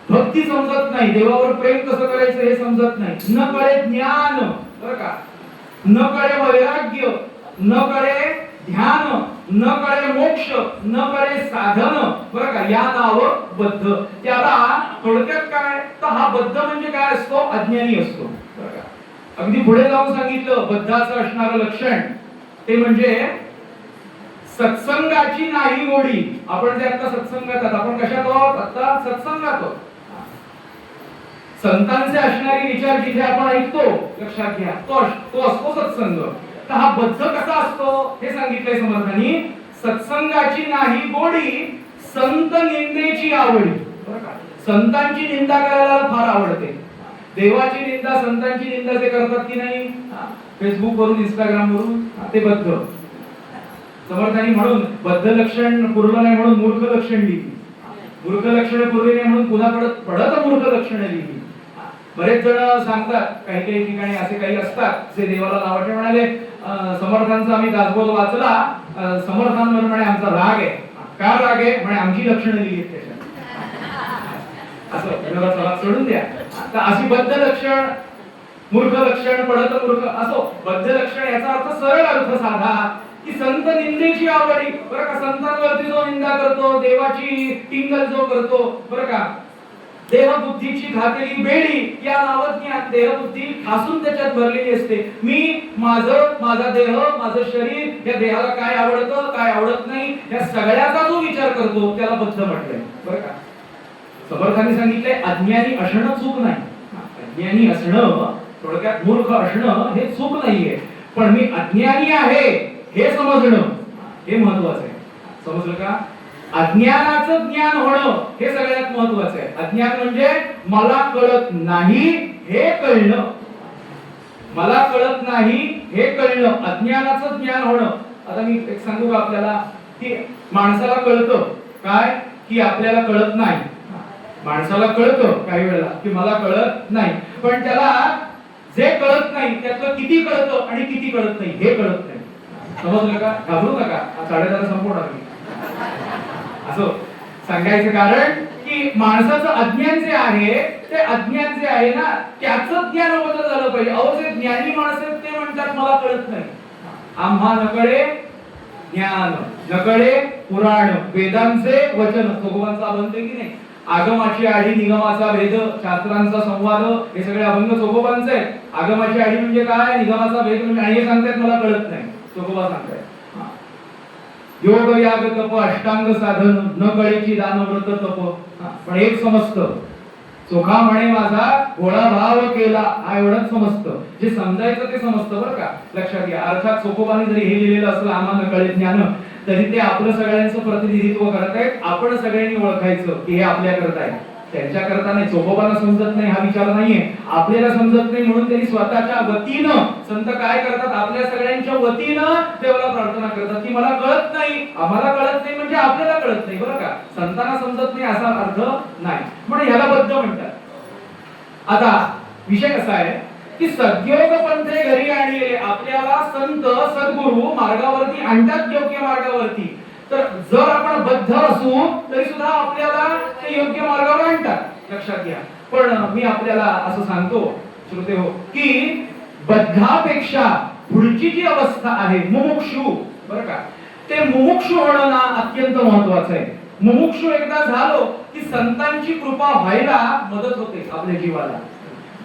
भक्ती समजत नाही, देवावर प्रेम कसं करायचं हे समजत नाही. न कळे ज्ञान, बरं का, न कळे वैराग्य, न कळे ध्यान, न कळे मोक्ष, न कळे साधन, बरं का, या नाव बद्ध. त्याला थोडक्यात काय, तर हा बद्ध म्हणजे काय असतो, अज्ञानी असतो. बरं का, अगदी पुढे जाऊन सांगितलं बद्धाचं असणारं लक्षण ते म्हणजे सत्संगाची नाही गोडी. आपण जे आता सत्संगात, आपण कशात आहोत, आता सत्संगात आहोत. संतांचे असणारे विचार जिथे आपण ऐकतो, लक्षात घ्या, तो असतो सत्संग. तर हा बद्ध कसा असतो हे सांगितलंय समर्थांनी, सत्संगाची नाही गोडी, संत निंदेची आवडी. बरं का, संतांची निंदा करायला फार आवडते. देवाची निंदा, संतांची निंदा जे करतात की नाही फेसबुक वरून, इंस्टाग्राम वरून, ते बद्ध. समर्थांनी म्हणून बद्ध लक्षण पुरलं नाही म्हणून मूर्ख लक्षण लिहिली, मूर्ख लक्षण पुरली नाही म्हणून पुन्हा पडत मूर्ख लक्षण लिहिली. बरेच जण सांगतात, काही ठिकाणी असे काही असतात जे देवाला नावाचे म्हणाले, समर्थांचा आम्ही दासबोध वाचला, समर्थांवर म्हणे आमचा राग आहे. का राग आहे म्हणे, आमची लक्षणं लिहिली त्याच्यात. असं चला सोडून द्या. तर अशी बद्ध लक्षण, मूर्ख लक्षण, पडत मूर्ख, असो बद्ध लक्षण याचा अर्थ सरळ अर्थ साधा की संत निंदेची आवडी. बरं का, संतांवरती जो निंदा करतो, देवाची टिंगल जो करतो, बरं का, देहबुद्धीची घातलेली बेडी या नावाज्ञान, देहबुद्धी ठासून त्याच्यात भरलेली असते. मी माझा देह, माझं शरीर, या देहाला काय आवडतं काय आवडत नाही या सगळ्याचा जो विचार करतो त्याला बद्ध म्हटलंय. बरं का, समर्थांनी सांगितलंय अज्ञानी असणं चूक नाही. अज्ञानी असणं, थोडक्यात मूर्ख असणं हे चूक नाहीये, पण मी अज्ञानी आहे हे समजणं हे महत्वाचं आहे. समजलं का, अज्ञानाचं ज्ञान होणं हे सगळ्यात महत्वाचं आहे. अज्ञान म्हणजे मला कळत नाही हे कळणं, मला कळत नाही हे कळणं, अज्ञानाचं ज्ञान होणं. आता मी एक सांगू का आपल्याला, की माणसाला कळतं काय, की आपल्याला कळत नाही. माणसाला कळतं काही वेळेला की मला कळत नाही, पण त्याला जे कळत नाही त्यातलं किती कळतं आणि किती कळत नाही हे कळत नाही. समजलं का? घाबरू नका, 10:30 संपवणार मी. असं सांगायचं कारण की माणसाचं अज्ञान जे आहे, ते अज्ञान जे आहे ना, त्याचं ज्ञान अगोदर झालं पाहिजे. अहो जे ज्ञानी माणसं आहेत ते म्हणतात मला कळत नाही. आम्हा नकळे ज्ञान, नकळे पुराण, वेदांचे वचन. भगवानचा अभंग की नाही, आगमाची आडी निगमाचा भेद, शास्त्रांचा संवाद, हे सगळे अभंग चोखोबांचे आहेत. आगमाची आडी म्हणजे काय, निगमाचा भेद म्हणजे, आणि हे सांगतात मला कळत नाही, चोखोबा सांगतायत. योग याग तप अष्टांग साधन, न कळेची दान व्रत तप. पण एक समजतं, चोखा म्हणे माझा गोळा भाव केला, हा एवढंच समजतं. जे समजायचं ते समजतं बरं का, लक्षात घ्या. अर्थात चोखोबाने जरी हे लिहिलेलं असलं आम्हाला कळे ज्ञान, तरी ते आपलं सगळ्यांचं प्रतिनिधित्व करत आहेत. आपण सगळ्यांनी ओळखायचं की हे आपल्या करता आहे, त्यांच्या करता नाही. चोखोबांना समजत नाही हा विचार नाहीये, आपल्याला समजत नाही म्हणून त्यांनी स्वतःच्या वतीनं, संत काय करतात, आपल्या सगळ्यांच्या वतीनं देवाला प्रार्थना करतात की मला कळत नाही, आम्हाला कळत नाही म्हणजे आपल्याला कळत नाही. बरं का, संतांना समजत नाही असा अर्थ नाही, म्हणून ह्याला बद्ध म्हणतात. आता विषय कसा आहे की सद्योग पंथे घरी आणले, आपल्याला संत सद्गुरू मार्गावरती आणतात, योग्य मार्गावरती. तर जर आपण बद्ध असू तरी सुद्धा आपल्याला ते योग्य मार्गावर आणतात, लक्षात घ्या. पण मी आपल्याला असं सांगतो श्रोते हो, की बद्धापेक्षा पुढची जी अवस्था आहे मुमुक्षु, बरं का, ते मुमुक्षु होणं ना अत्यंत महत्वाचं आहे. मुमुक्षु एकदा झालो की संतांची कृपा व्हायला मदत होते आपल्या जीवाला.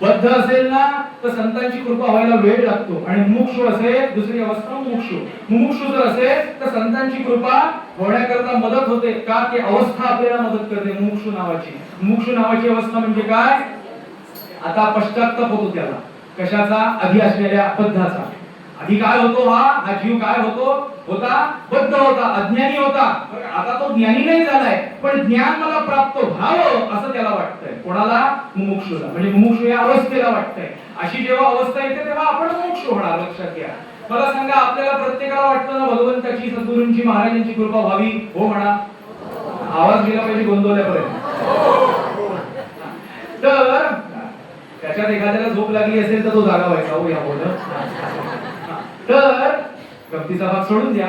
बद्ध असेल ना तर संतांची कृपा व्हायला वेळ लागतो, आणि मुमुक्षु असेल, दुसरी अवस्था मुमुक्षु. मुमुक्षु जर असेल तर संतांची कृपा होण्याकरता मदत होते. का, ती अवस्था आपल्याला मदत करते मुमुक्षु नावाची. मुमुक्षु नावाची अवस्था म्हणजे काय, आता पश्चात्ताप होतो त्याला, कशाचा, आधी असलेल्या बद्धाचा. आधी काय होतो, हा जीव काय होता बद्ध होता, अज्ञानी होता. आता तो ज्ञानी नाही झालाय, पण ज्ञान मला प्राप्त व्हावं असं त्याला वाटतंय. कोणाला, मुमुक्षुला. म्हणजे मुमुक्षु या अवस्थेला वाटतंय. अशी जेव्हा अवस्था येते तेव्हा आपण मुमुक्षु होणार, लक्षात घ्या. मला सांगा, आपल्याला प्रत्येकाला वाटतं ना भगवंताची, सद्गुरूंची, महाराजांची कृपा व्हावी, हो म्हणा. आवाज गेला पाहिजे गोंधळल्यापर्यंत. तर त्याच्यात एखाद्याला झोप लागली असेल तर तो जागा व्हायचा, हो या बोल. तर गमतीचा भाग सोडून द्या.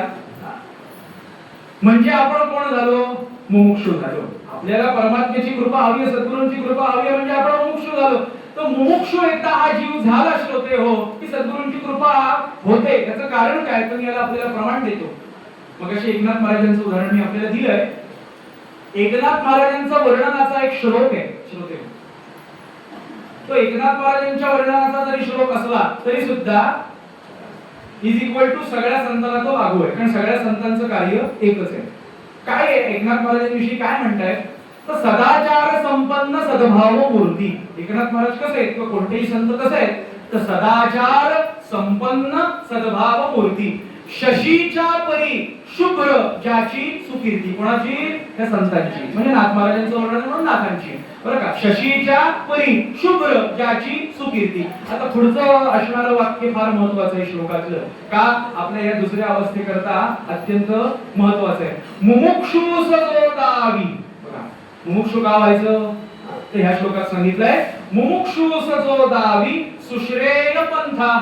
म्हणजे आपण कोण झालो, मुमुक्षु झालो. आपल्याला परमात्म्याची कृपा हवी आहे, सद्गुरूंची कृपा हवी आहे, म्हणजे आपण मुमुक्षु झालो. तर मुमुक्षु एकदा हा जीव झाला श्रोते हो, की सद्गुरूंची कृपा होते. त्याचं कारण काय, तर मी याला आपल्याला प्रमाण देतो. मग अशी एकनाथ महाराजांचं उदाहरण मी आपल्याला दिलंय. एकनाथ महाराजांचा वर्णनाचा एक श्लोक आहे श्रोते. तो एकनाथ महाराजांच्या वर्णनाचा जरी श्लोक असला तरी सुद्धा इज इक्वल टू सगळ्या संतांना तो लागू आहे, कारण सगळ्या संतांचं कार्य एकच आहे. काय आहे एकनाथ महाराजांविषयी काय म्हणताय, तर सदाचार संपन्न सद्भाव मूर्ती. एकनाथ महाराज कसे आहेत, किंवा कोणतेही संत कसे आहेत, तर सदाचार संपन्न सद्भाव मूर्ती. शशीच्या परी शुभ्र ज्याची सुकीर्ती. कोणाची, त्या संतांची, म्हणजे नाथ महाराजांचं वर्णन म्हणून नाथांची. बरं का, शशीच्या परी शुभ्र ज्याची सुकीर्ती. आता पुढचं असणारं वाक्य फार महत्वाचं आहे श्लोकातलं. का, आपल्या या दुसऱ्या अवस्थेकरता अत्यंत महत्वाचं आहे. मुमुक्षु सजोदावी. बघा, मुमुक्षु का व्हायचं, तर ह्या श्लोकात सांगितलंय, मुमुक्षु सजोदावी सुश्रेय पंथा.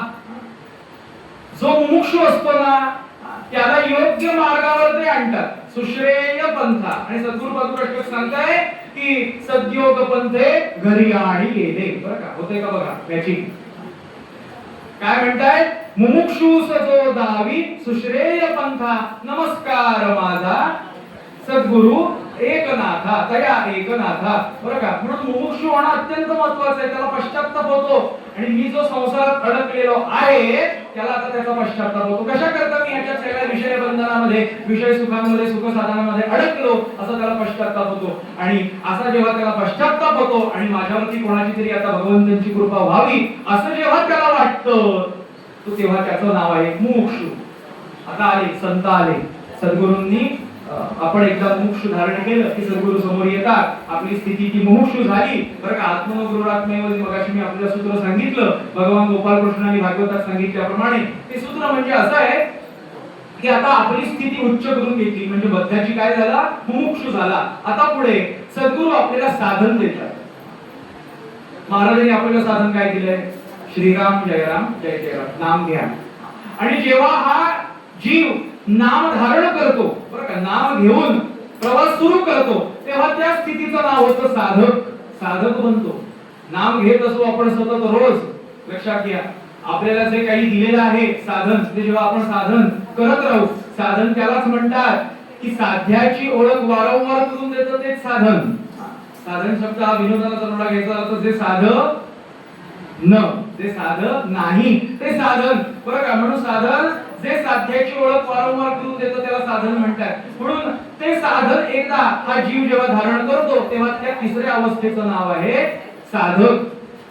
जो मुमुक्षु असतो ना त्याला योग्य मार्गावर ते आणतात, सुश्रेय पंथा. आणि सद्गुरु पादुकाष्टक सांगताय की सद्योग पंथे घरी आणि गेले. बरं का, होतंय का बघा मॅचिंग. काय म्हणताय, मुमुक्षु सजोदावी सुश्रेय पंथा, नमस्कार माझा सद्गुरु एकनाथा, तया एकनाथा. बरं का, म्हणून मुमुक्षु होणं अत्यंत महत्वाचं आहे. त्याला पश्चात्ताप होतो, आणि मी जो संसारात अडकलेलो आहे त्याला आता त्याचा पश्चात्ताप होतो. कशा करता मी याच्या सगळ्या विषय बंधनामध्ये, विषय सुखांमध्ये, सुख साधनामध्ये अडकलो, असं त्याला पश्चात्ताप होतो. आणि असा जेव्हा त्याला पश्चात्ताप होतो आणि माझ्यावरती कोणाची तरी आता भगवंतांची कृपा व्हावी असं जेव्हा त्याला वाटतं, तो तेव्हा त्याचं नाव आहे मुमुक्षु. आता आले संत, आले सद्गुरूंनी आपण एकदा मुमुक्षु धारण केलं की सद्गुरु समोर येतात. आपली स्थिती ती मुमुक्षु झाली बरं का. आत्मनोगुरुरात्मेवर मगाशी मी आपल्याला सूत्र सांगितलं, भगवान गोपालकृष्णांनी भागवतात सांगितल्याप्रमाणे. ते सूत्र म्हणजे असं आहे की आता आपली स्थिती उच्च करून घेतली म्हणजे बद्धाची काय झाला, मुमुक्षु झाला. आता पुढे सद्गुरु आपल्याला साधन देतात. महाराजांनी आपल्याला साधन काय दिलंय, श्रीराम जय राम जय जय राम, नाम घ्या. आणि जेव्हा हा जीव नाम धारण करतो बरं का, नाम घेऊन प्रवास सुरू करतो, तेव्हा त्या स्थितीचं नाव होतं साधक. साधक बनतो. नाम घेत असो आपण सतत रोज. लक्षात घ्या, आपल्याला जे काही दिलेलं आहे साधन, ते जेव्हा आपण साधन करत राहू, साधन त्यालाच म्हणतात की साध्याची ओळख वारंवार करून देतं तेच साधन. साधन शब्द हा विनोदाला जन्मला घ्यायचा अर्थ जे साधक न, ते साधक नाही, ते साधन बरं का. म्हणून साधन जे साध्याची ओळख वारंवार करून देतं त्याला साधन म्हणतात. म्हणून ते साधन एकदा हा जीव जेव्हा धारण करतो तेव्हा त्या तिसऱ्या अवस्थेचं नाव आहे साधक.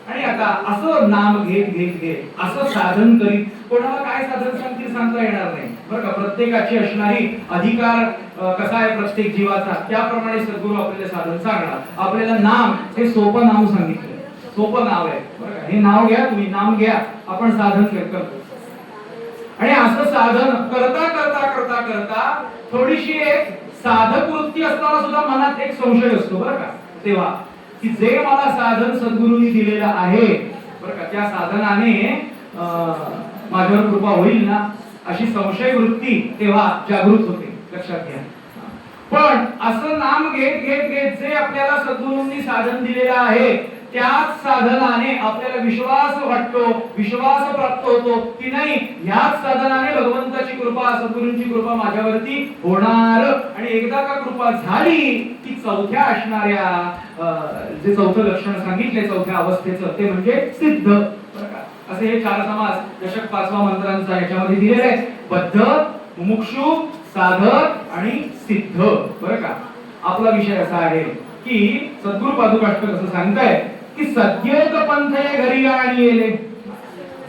आणि आता असं नाम घेत घेत घेत असं साधन करीत कोणाला काय साधन सांगतील सांगता येणार नाही बरं का. प्रत्येकाची असणारी अधिकार कसा आहे प्रत्येक जीवाचा, त्याप्रमाणे सद्गुरू आपल्याला साधन सांगणार. आपल्याला नाम हे सोपं नाव सांगितलं, सोपं नाव आहे बरं का. हे नाव घ्या, तुम्ही नाम घ्या, आपण साधन करतो. आणि असं साधन करता करता करता करता थोडीशी एक साधक वृत्ती असताना सुद्धा मनात एक संशय असतो बरं का. तेव्हा की जे मला साधन सद्गुरूंनी दिलेलं आहे बरं का, त्या साधनाने माझ्यावर कृपा होईल ना, अशी संशय वृत्ती तेव्हा जागृत होते. लक्षात घ्या. पण असं नाम घेत घेत घेत जे आपल्याला सद्गुरूंनी साधन दिलेलं आहे त्याच साधनाने आपल्याला विश्वास वाटतो, विश्वास प्राप्त होतो की नाही ह्याच साधनाने भगवंताची कृपा, सद्गुरूंची कृपा माझ्यावरती होणार. आणि एकदा का कृपा झाली की चौथ्या असणाऱ्या जे चौथं लक्षण सांगितले चौथ्या अवस्थेचं, ते म्हणजे सिद्ध बरं का. असे हे चार समास दशक 5वा मंत्रांचा याच्यामध्ये दिलेले आहे. बद्ध, मुमुक्षु, साधक आणि सिद्ध बरं का. आपला विषय असा आहे की सद्गुरु पादुकाष्टक असं सांगताय की सद्योग पंथये घरी आणि येले.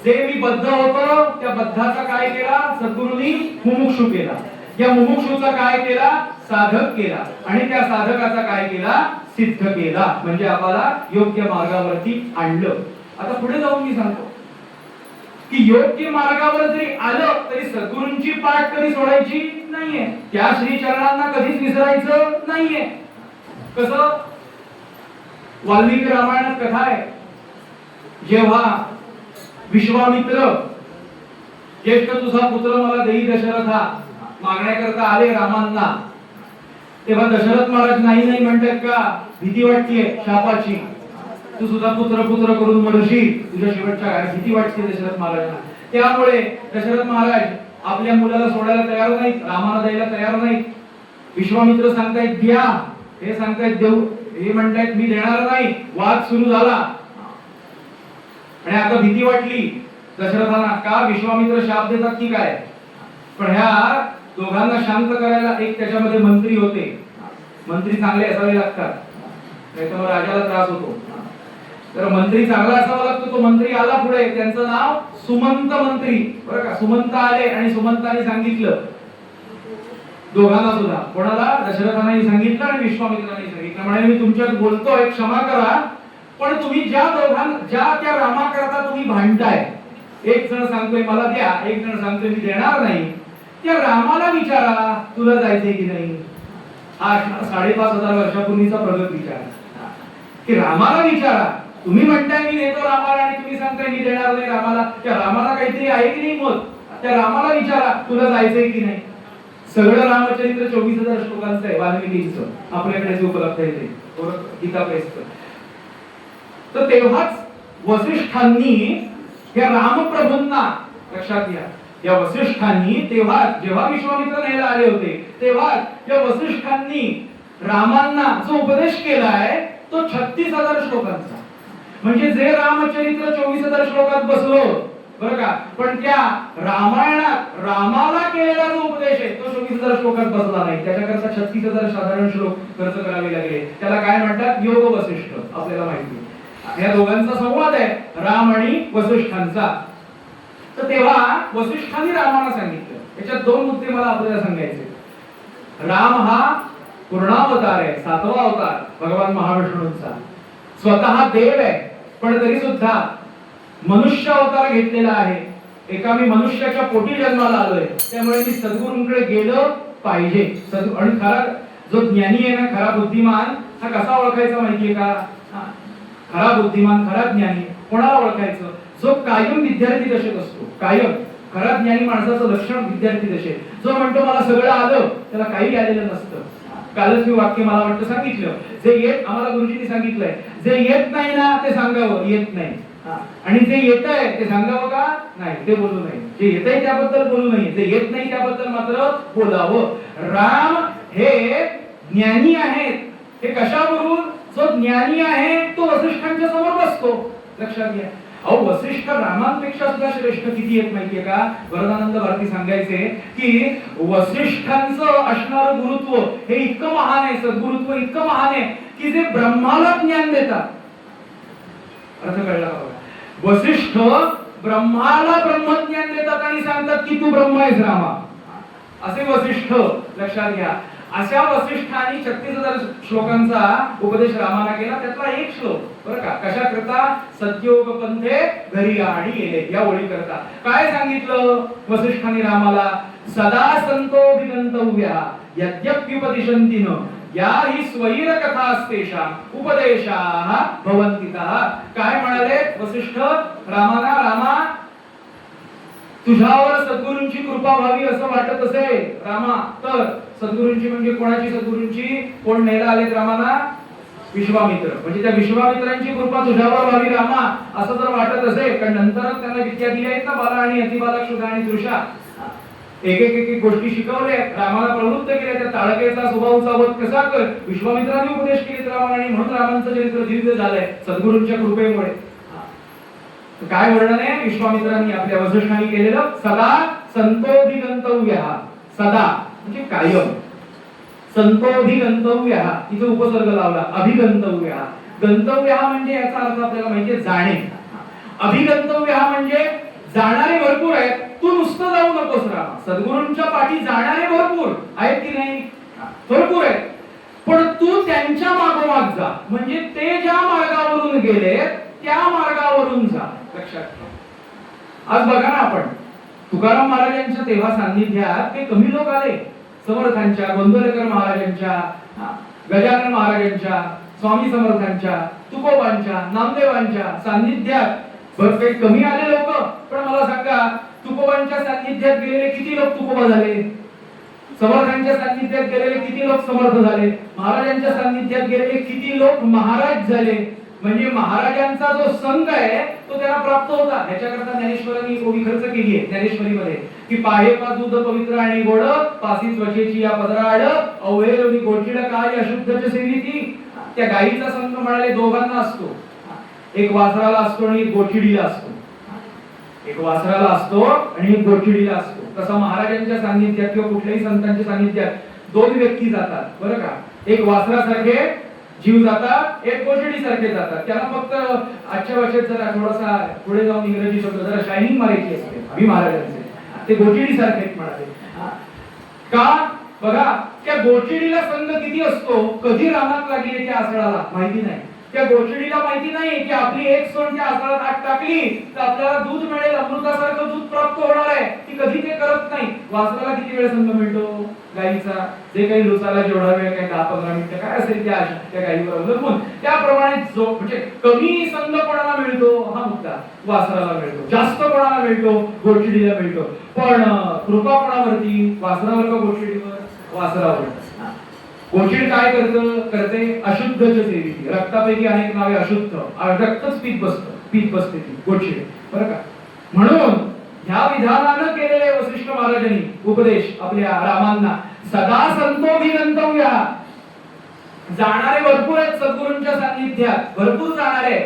जे मी बद्ध होतो त्या बद्धाचा काय केला सद्गुरूंनी, मुमुक्षु केला. या मुमुक्षुचा काय केला, साधक केला. आणि त्या साधकाचा काय केला, सिद्ध केला. म्हणजे आपल्याला योग्य मार्गावरती आणलं. आता पुढे जाऊन मी सांगतो की योग्य मार्गावर जरी आलं तरी सद्गुरूंची पाठ कधी सोडायची नाहीये, त्या श्री चरणांना कधीच विसरायचं नाहीये. कसं, वाल्मिकी रामायणात कथा आहे, जेव्हा विश्वामित्र ज्येष्ठ तुझा पुत्र मला देई दशरथा मागण्याकरता आले रामांना, तेव्हा दशरथ महाराज नाही नाही म्हणतात का, भीती वाटतेय शापाची, तू सुद्धा पुत्र पुत्र करून मरशील, तुझ्या शेवटच्या काळात भीती वाटते दशरथ महाराजांना. त्यामुळे दशरथ महाराज आपल्या मुलाला सोडायला तयार नाहीत, रामाला द्यायला तयार नाहीत. विश्वामित्र सांगतायत द्या, हे सांगतायत देऊ, हे म्हणतायत मी देणार नाही. वाद सुरू झाला आणि आता भीती वाटली दशरथांना, का विश्वामित्र शाप देतात की काय. पण ह्या दोघांना शांत करायला एक त्याच्यामध्ये मंत्री होते. मंत्री चांगले असावे लागतात, नाहीतर मग राजाला त्रास होतो. तर मंत्री चांगला असावा लागतो. तो मंत्री आला पुढे, त्यांचं नाव सुमंत मंत्री बरं का. सुमंत आले आणि सुमंताने सांगितलं दोघांना सुद्धा, कोणाला, दशरथांनाही सांगितलं आणि विश्वामित्रांनी सांगितलं. म्हणाले मी तुमच्यात बोलतोय, क्षमा करा, पण तुम्ही ज्या त्या रामाकरता तुम्ही भांडताय, एक जण सांगतोय मला द्या, एक जण सांगतोय मी देणार नाही, त्या रामाला विचारा तुला जायचंय की नाही. हा 5,500 वर्षापूर्वीचा प्रगत विचार की रामाला विचारा. तुम्ही म्हणताय मी देतो रामाला आणि तुम्ही सांगताय मी देणार नाही रामाला, त्या रामाला काहीतरी आहे की नाही मत, त्या रामाला विचारा तुला जायचंय की नाही. सगळं रामचरित्र 24,000 श्लोकांचं आहे वाल्मिकीचं, आपल्याकडे जे उपलब्ध आहे ते गीता प्रेसचं. तर तेव्हाच वसिष्ठांनी या रामप्रभूंना, लक्षात घ्या, या वसिष्ठांनी तेव्हा जेव्हा विश्वामित्र न्यायला आले होते तेव्हा या वसिष्ठांनी रामांना जो उपदेश केलाय तो 36,000 श्लोकांचा. म्हणजे जे रामचरित्र 24,000 श्लोकात बसलो बरं का, पण त्या रामायणात रामाला केलेला जो उपदेश आहे तो 24,000 श्लोकात बसला नाही. त्याच्याकरता 36,000 साधारण श्लोक खर्च करावे लागले. त्याला काय म्हणतात, योग वसिष्ठ. आपल्याला माहिती या दोघांचा संवाद आहे, राम आणि वसिष्ठांचा. तर तेव्हा वसिष्ठांनी रामाला सांगितलं. याच्यात दोन मुद्दे मला आपल्याला सांगायचे. राम हा पूर्णावतार आहे, 7वा अवतार भगवान महाविष्णूंचा. स्वतः देव आहे, पण तरी सुद्धा मनुष्य अवतार घेतलेला आहे. एका मी मनुष्याच्या पोटी जन्माला आलोय, त्यामुळे मी सद्गुरूंकडे गेलं पाहिजे. आणि खरा जो ज्ञानी आहे ना, खरा बुद्धिमान, हा कसा ओळखायचा माहितीये का? खरा बुद्धिमान, खरा ज्ञानी कोणाला ओळखायचं? जो कायम विद्यार्थी दशेत असतो. कायम खरा ज्ञानी माणसाचं लक्षण विद्यार्थी दशेत. जो म्हणतो मला सगळं आलं, त्याला काही आलेलं नसतं. कालच मी वाक्य मला वाटतं सांगितलं, जे येत, आम्हाला गुरुजींनी सांगितलंय, जे येत नाही ना ते सांगावं, येत नाही. आणि जे येत आहे ते सांगावं का? नाही, ते बोलू नये. जे येत आहे त्याबद्दल बोलू नये, जे येत नाही त्याबद्दल मात्र बोलावं. राम हे ज्ञानी आहेत. हे कशावरून? जो ज्ञानी आहे तो वसिष्ठांच्या समोर बसतो. लक्षात घ्या. अहो, वसिष्ठ रामांपेक्षा सुद्धा श्रेष्ठ किती आहेत माहितीये का? वरदानंद भारती सांगायचे की वसिष्ठांचं असणारं गुरुत्व हे इतकं महान आहे, सद्गुरुत्व इतकं महान आहे की जे ब्रह्माला ज्ञान देतात. अर्थ कळला का? वसिष्ठ ब्रह्माला ब्रह्मज्ञान देतात आणि सांगतात की तू ब्रह्म आहेस रामा. असे वसिष्ठ. लक्षात घ्या. अशा वसिष्ठांनी 36,000 श्लोकांचा उपदेश रामाला केला. त्यातला एक श्लोक बरं का, कशा करता? सत्योग पंथे घरी आणि गेले, या ओळी करता काय सांगितलं वसिष्ठांनी रामाला? सदा संतोभिगंतव्या यद्यप्युपदिशन्ति न या ही स्वैर कथा असतेशा उपदेशाः भवन्तितः. काय म्हणाले वसिष्ठ रामाला? रामा, तुझ्यावर सद्गुरूंची कृपा व्हावी असं वाटत असेल रामा, तर सद्गुरूंची म्हणजे कोणाची? सद्गुरूंची. कोण न्यायला आलेत रामाला? विश्वामित्र. म्हणजे त्या विश्वामित्रांची कृपा तुझ्यावर व्हावी रामा असं जर वाटत असेल, कारण नंतरच त्यांना विद्या दिल्या आहेत ना, बाला आणि अतिबाला, क्षुधा आणि तृषा. एक एक एक गोष्टी शिकवल्या, रामाला प्रवृत्त केल्या. त्या ताडकेचा स्वभावचा वध कसा कर विश्वामित्रांनी उपदेश केले रामाला, आणि म्हणून रामांचं चरित्र दिव्य झालंय सद्गुरूंच्या कृपेमुळे. काय वर्णन आहे विश्वामित्रांनी आपल्या वसिष्ठांनी केलेलं? सदा संतोभिगंतव्यः. सदा म्हणजे कायम. संतोभिगंतव्यः इथे उपसर्ग लावला. अभिगंतव्यः. गंतव्यः म्हणजे याचा अर्थ आपल्याला माहितीये जाणे. अभिगंतव्यः म्हणजे जाणारे भरपूर आहेत, तू नुसतं जाऊ नकोस रामा. सद्गुरूंच्या पाठी जाणारे भरपूर आहेत की नाही? भरपूर आहेत, पण तू त्यांच्या मागोमाग जा. म्हणजे ते ज्या मार्गावरून गेले त्या मार्गावरून जा. लक्षात ठेवा. आज बघा ना, आपण तुकाराम महाराजांच्या तेव्हा सान्निध्यात ते कमी लोक आले. समर्थांच्या, गोंदवलेकर महाराजांच्या, गजानन महाराजांच्या, स्वामी समर्थांच्या, तुकोबांच्या, नामदेवांच्या सान्निध्यात काही कमी आले लोक. पण मला सांगा, तुकोबांच्या सान्निध्यात गेलेले किती लोक तुकोबा झाले? समर्थांच्या सान्निध्यात गेलेले किती लोक समर्थ झाले? महाराजांच्या सान्निध्यात गेलेले किती लोक महाराज झाले? म्हणजे महाराजांचा जो संघ आहे तो त्यांना प्राप्त होता. याच्याकरता ज्ञानेश्वरांनी ओवी खर्च केली आहे ज्ञानेश्वरीमध्ये की पाहे पा दूध पवित्र आणि गोड, पासी त्वचेची या पदराड, अवहेरणी गोचिड काय अशुद्धच सेविती. त्या गायीचा संघ म्हणाले दोघांना असतो. एक वासराला असतो आणि एक गोचिडीला असतो. एक वासराला असतो आणि एक गोचिडीला असतो. तसा महाराजांच्या सान्निध्यात किंवा कुठल्याही संतांच्या सान्निध्यात दोन व्यक्ती जातात बरं का. एक वासरासारखे जीव जातात, एक गोचिडी सारखे जातात. त्याला फक्त आजच्या भाषेत जरा थोडासा पुढे जाऊन इंग्रजी शब्द जरा शायनिंग मारायची असते. अभि महाराजांचे ते गोचिडी सारखे म्हणाले. का? बघा, त्या गोचिडीला संघ किती असतो, कधी रानात लागली त्या आसळाला माहिती नाही. त्या गोचिडीला माहिती नाही की आपली एक सोंड त्या आसळात आत टाकली तर आपल्याला दूध मिळेल, अमृतासारखं दूध प्राप्त होणार आहे. ती कधी ते करत नाही. वासराला किती वेळ संघ मिळतो गायीचा? जे काही लुचाला जेवढा वेळ, काही 10-15 मिनिटं काय असेल त्या गायीवर अवलंबून त्याप्रमाणे जो म्हणजे कमी संघ कोणाला मिळतो हा मुद्दा वासराला मिळतो, जास्त कोणाला मिळतो गोचिडीला मिळतो. पण कृपा कोणावरती? वासरावर का गोचिडीवर? वासरावर. गोचिड काय करते? अशुद्धच सेविती. रक्तापैकी अनेक नावे अशुद्ध, रक्तच पीत बसते ती गोचिड बरं का. म्हणून ह्या विधानानं केलेले वसिष्ठ महाराजांनी उपदेश आपल्या रामांना सदा संतोभिगंतव्या. जाणारे भरपूर आहेत सद्गुरूंच्या सान्निध्यात, भरपूर जाणारे,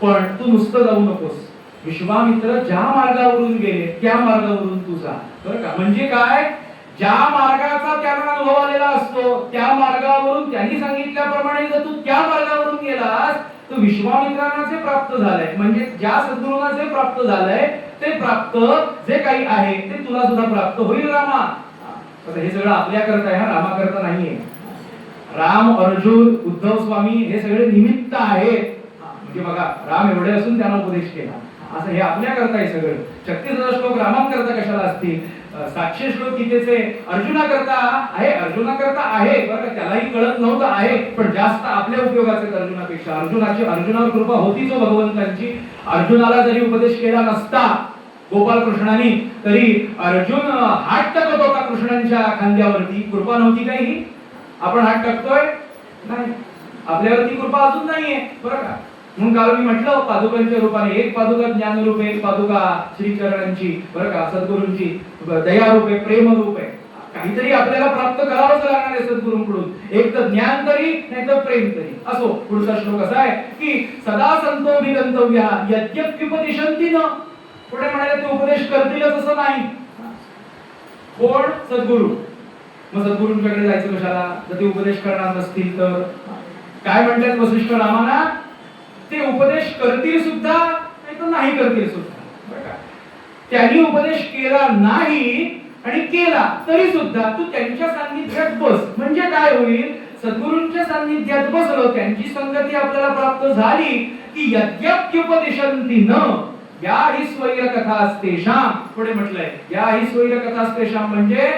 पण तू नुसतं जाऊ नकोस. विश्वामित्र ज्या मार्गावरून गेले त्या मार्गावरून तू जा बरं का. म्हणजे काय? ज्या मार्गाचा त्यांना अनुभव आलेला असतो त्या मार्गावरून त्यांनी सांगितल्याप्रमाणे जर तू त्या मार्गावरून गेलास तर विश्वामित्रांना जे प्राप्त झालंय, म्हणजे ज्या सद्गुरूंना जे प्राप्त झालंय ते प्राप्त जे काही आहे ते तुला सुद्धा प्राप्त होईल रामा. आता हे सगळं आपल्या करता आहे, हा रामाकरता नाहीये. राम, अर्जुन, उद्धव स्वामी हे सगळे निमित्त आहेत. म्हणजे बघा, राम एवढे असून त्यांना उपदेश केला, असं हे आपल्या करता आहे सगळं. 36,000 श्लोक रामांकरता कशाला असतील, 700 श्लोक गीतेचे अर्जुनाकरता आहे. अर्जुनाकरता आहे बरं, त्यालाही कळत नव्हतं आहे, पण जास्त आपल्या उपयोगाचे अर्जुनापेक्षा. अर्जुनावर कृपा होतीच हो भगवंतांची. अर्जुनाला जरी उपदेश केला नसता गोपाल कृष्णाने, तरी अर्जुन हात टाकत होता कृष्णांच्या खांद्यावरती. कृपा नव्हती काही, आपण हात टाकतोय नाही, आपल्यावरती कृपा अजून नाहीये बरं का. म्हणून काल मी म्हटलं पादुकांच्या रूपाने, एक पादुका ज्ञान रूप आहे, एक पादुका श्रीचरणांची बरं का, सद्गुरूंची दया रूप आहे, प्रेम रूप आहे. काहीतरी आपल्याला प्राप्त करावंच लागणार आहे सद्गुरूंकडून, एक तर ज्ञान तरी नाही तर प्रेम तरी. असो, पुढचा श्लोक असा आहे की सदा संतो विगंतव्या यद्यप्युपदिशन्ति न. पुढे म्हणाले ते उपदेश करतीलच असं नाही. कोण? सद्गुरू. मग सद्गुरूंच्याकडे जायचं कशाला, जर ते उपदेश करणार नसतील तर. काय म्हणतात वसिष्ठ रामाना, ते उपदेश करतील सुद्धा नाही तर नाही करतील सुद्धा. त्यांनी उपदेश केला नाही आणि केला तरी सुद्धा तू त्यांच्या सान्निध्यात बस. म्हणजे काय होईल, सद्गुरूंच्या सान्निध्यात बसलो, त्यांची संगती आपल्याला प्राप्त झाली की यद्यप्युपदिशन्ति न या ही स्वैर कथा असतेषाम. पुढे म्हटलंय या ही स्वैर कथा असतेषाम म्हणजे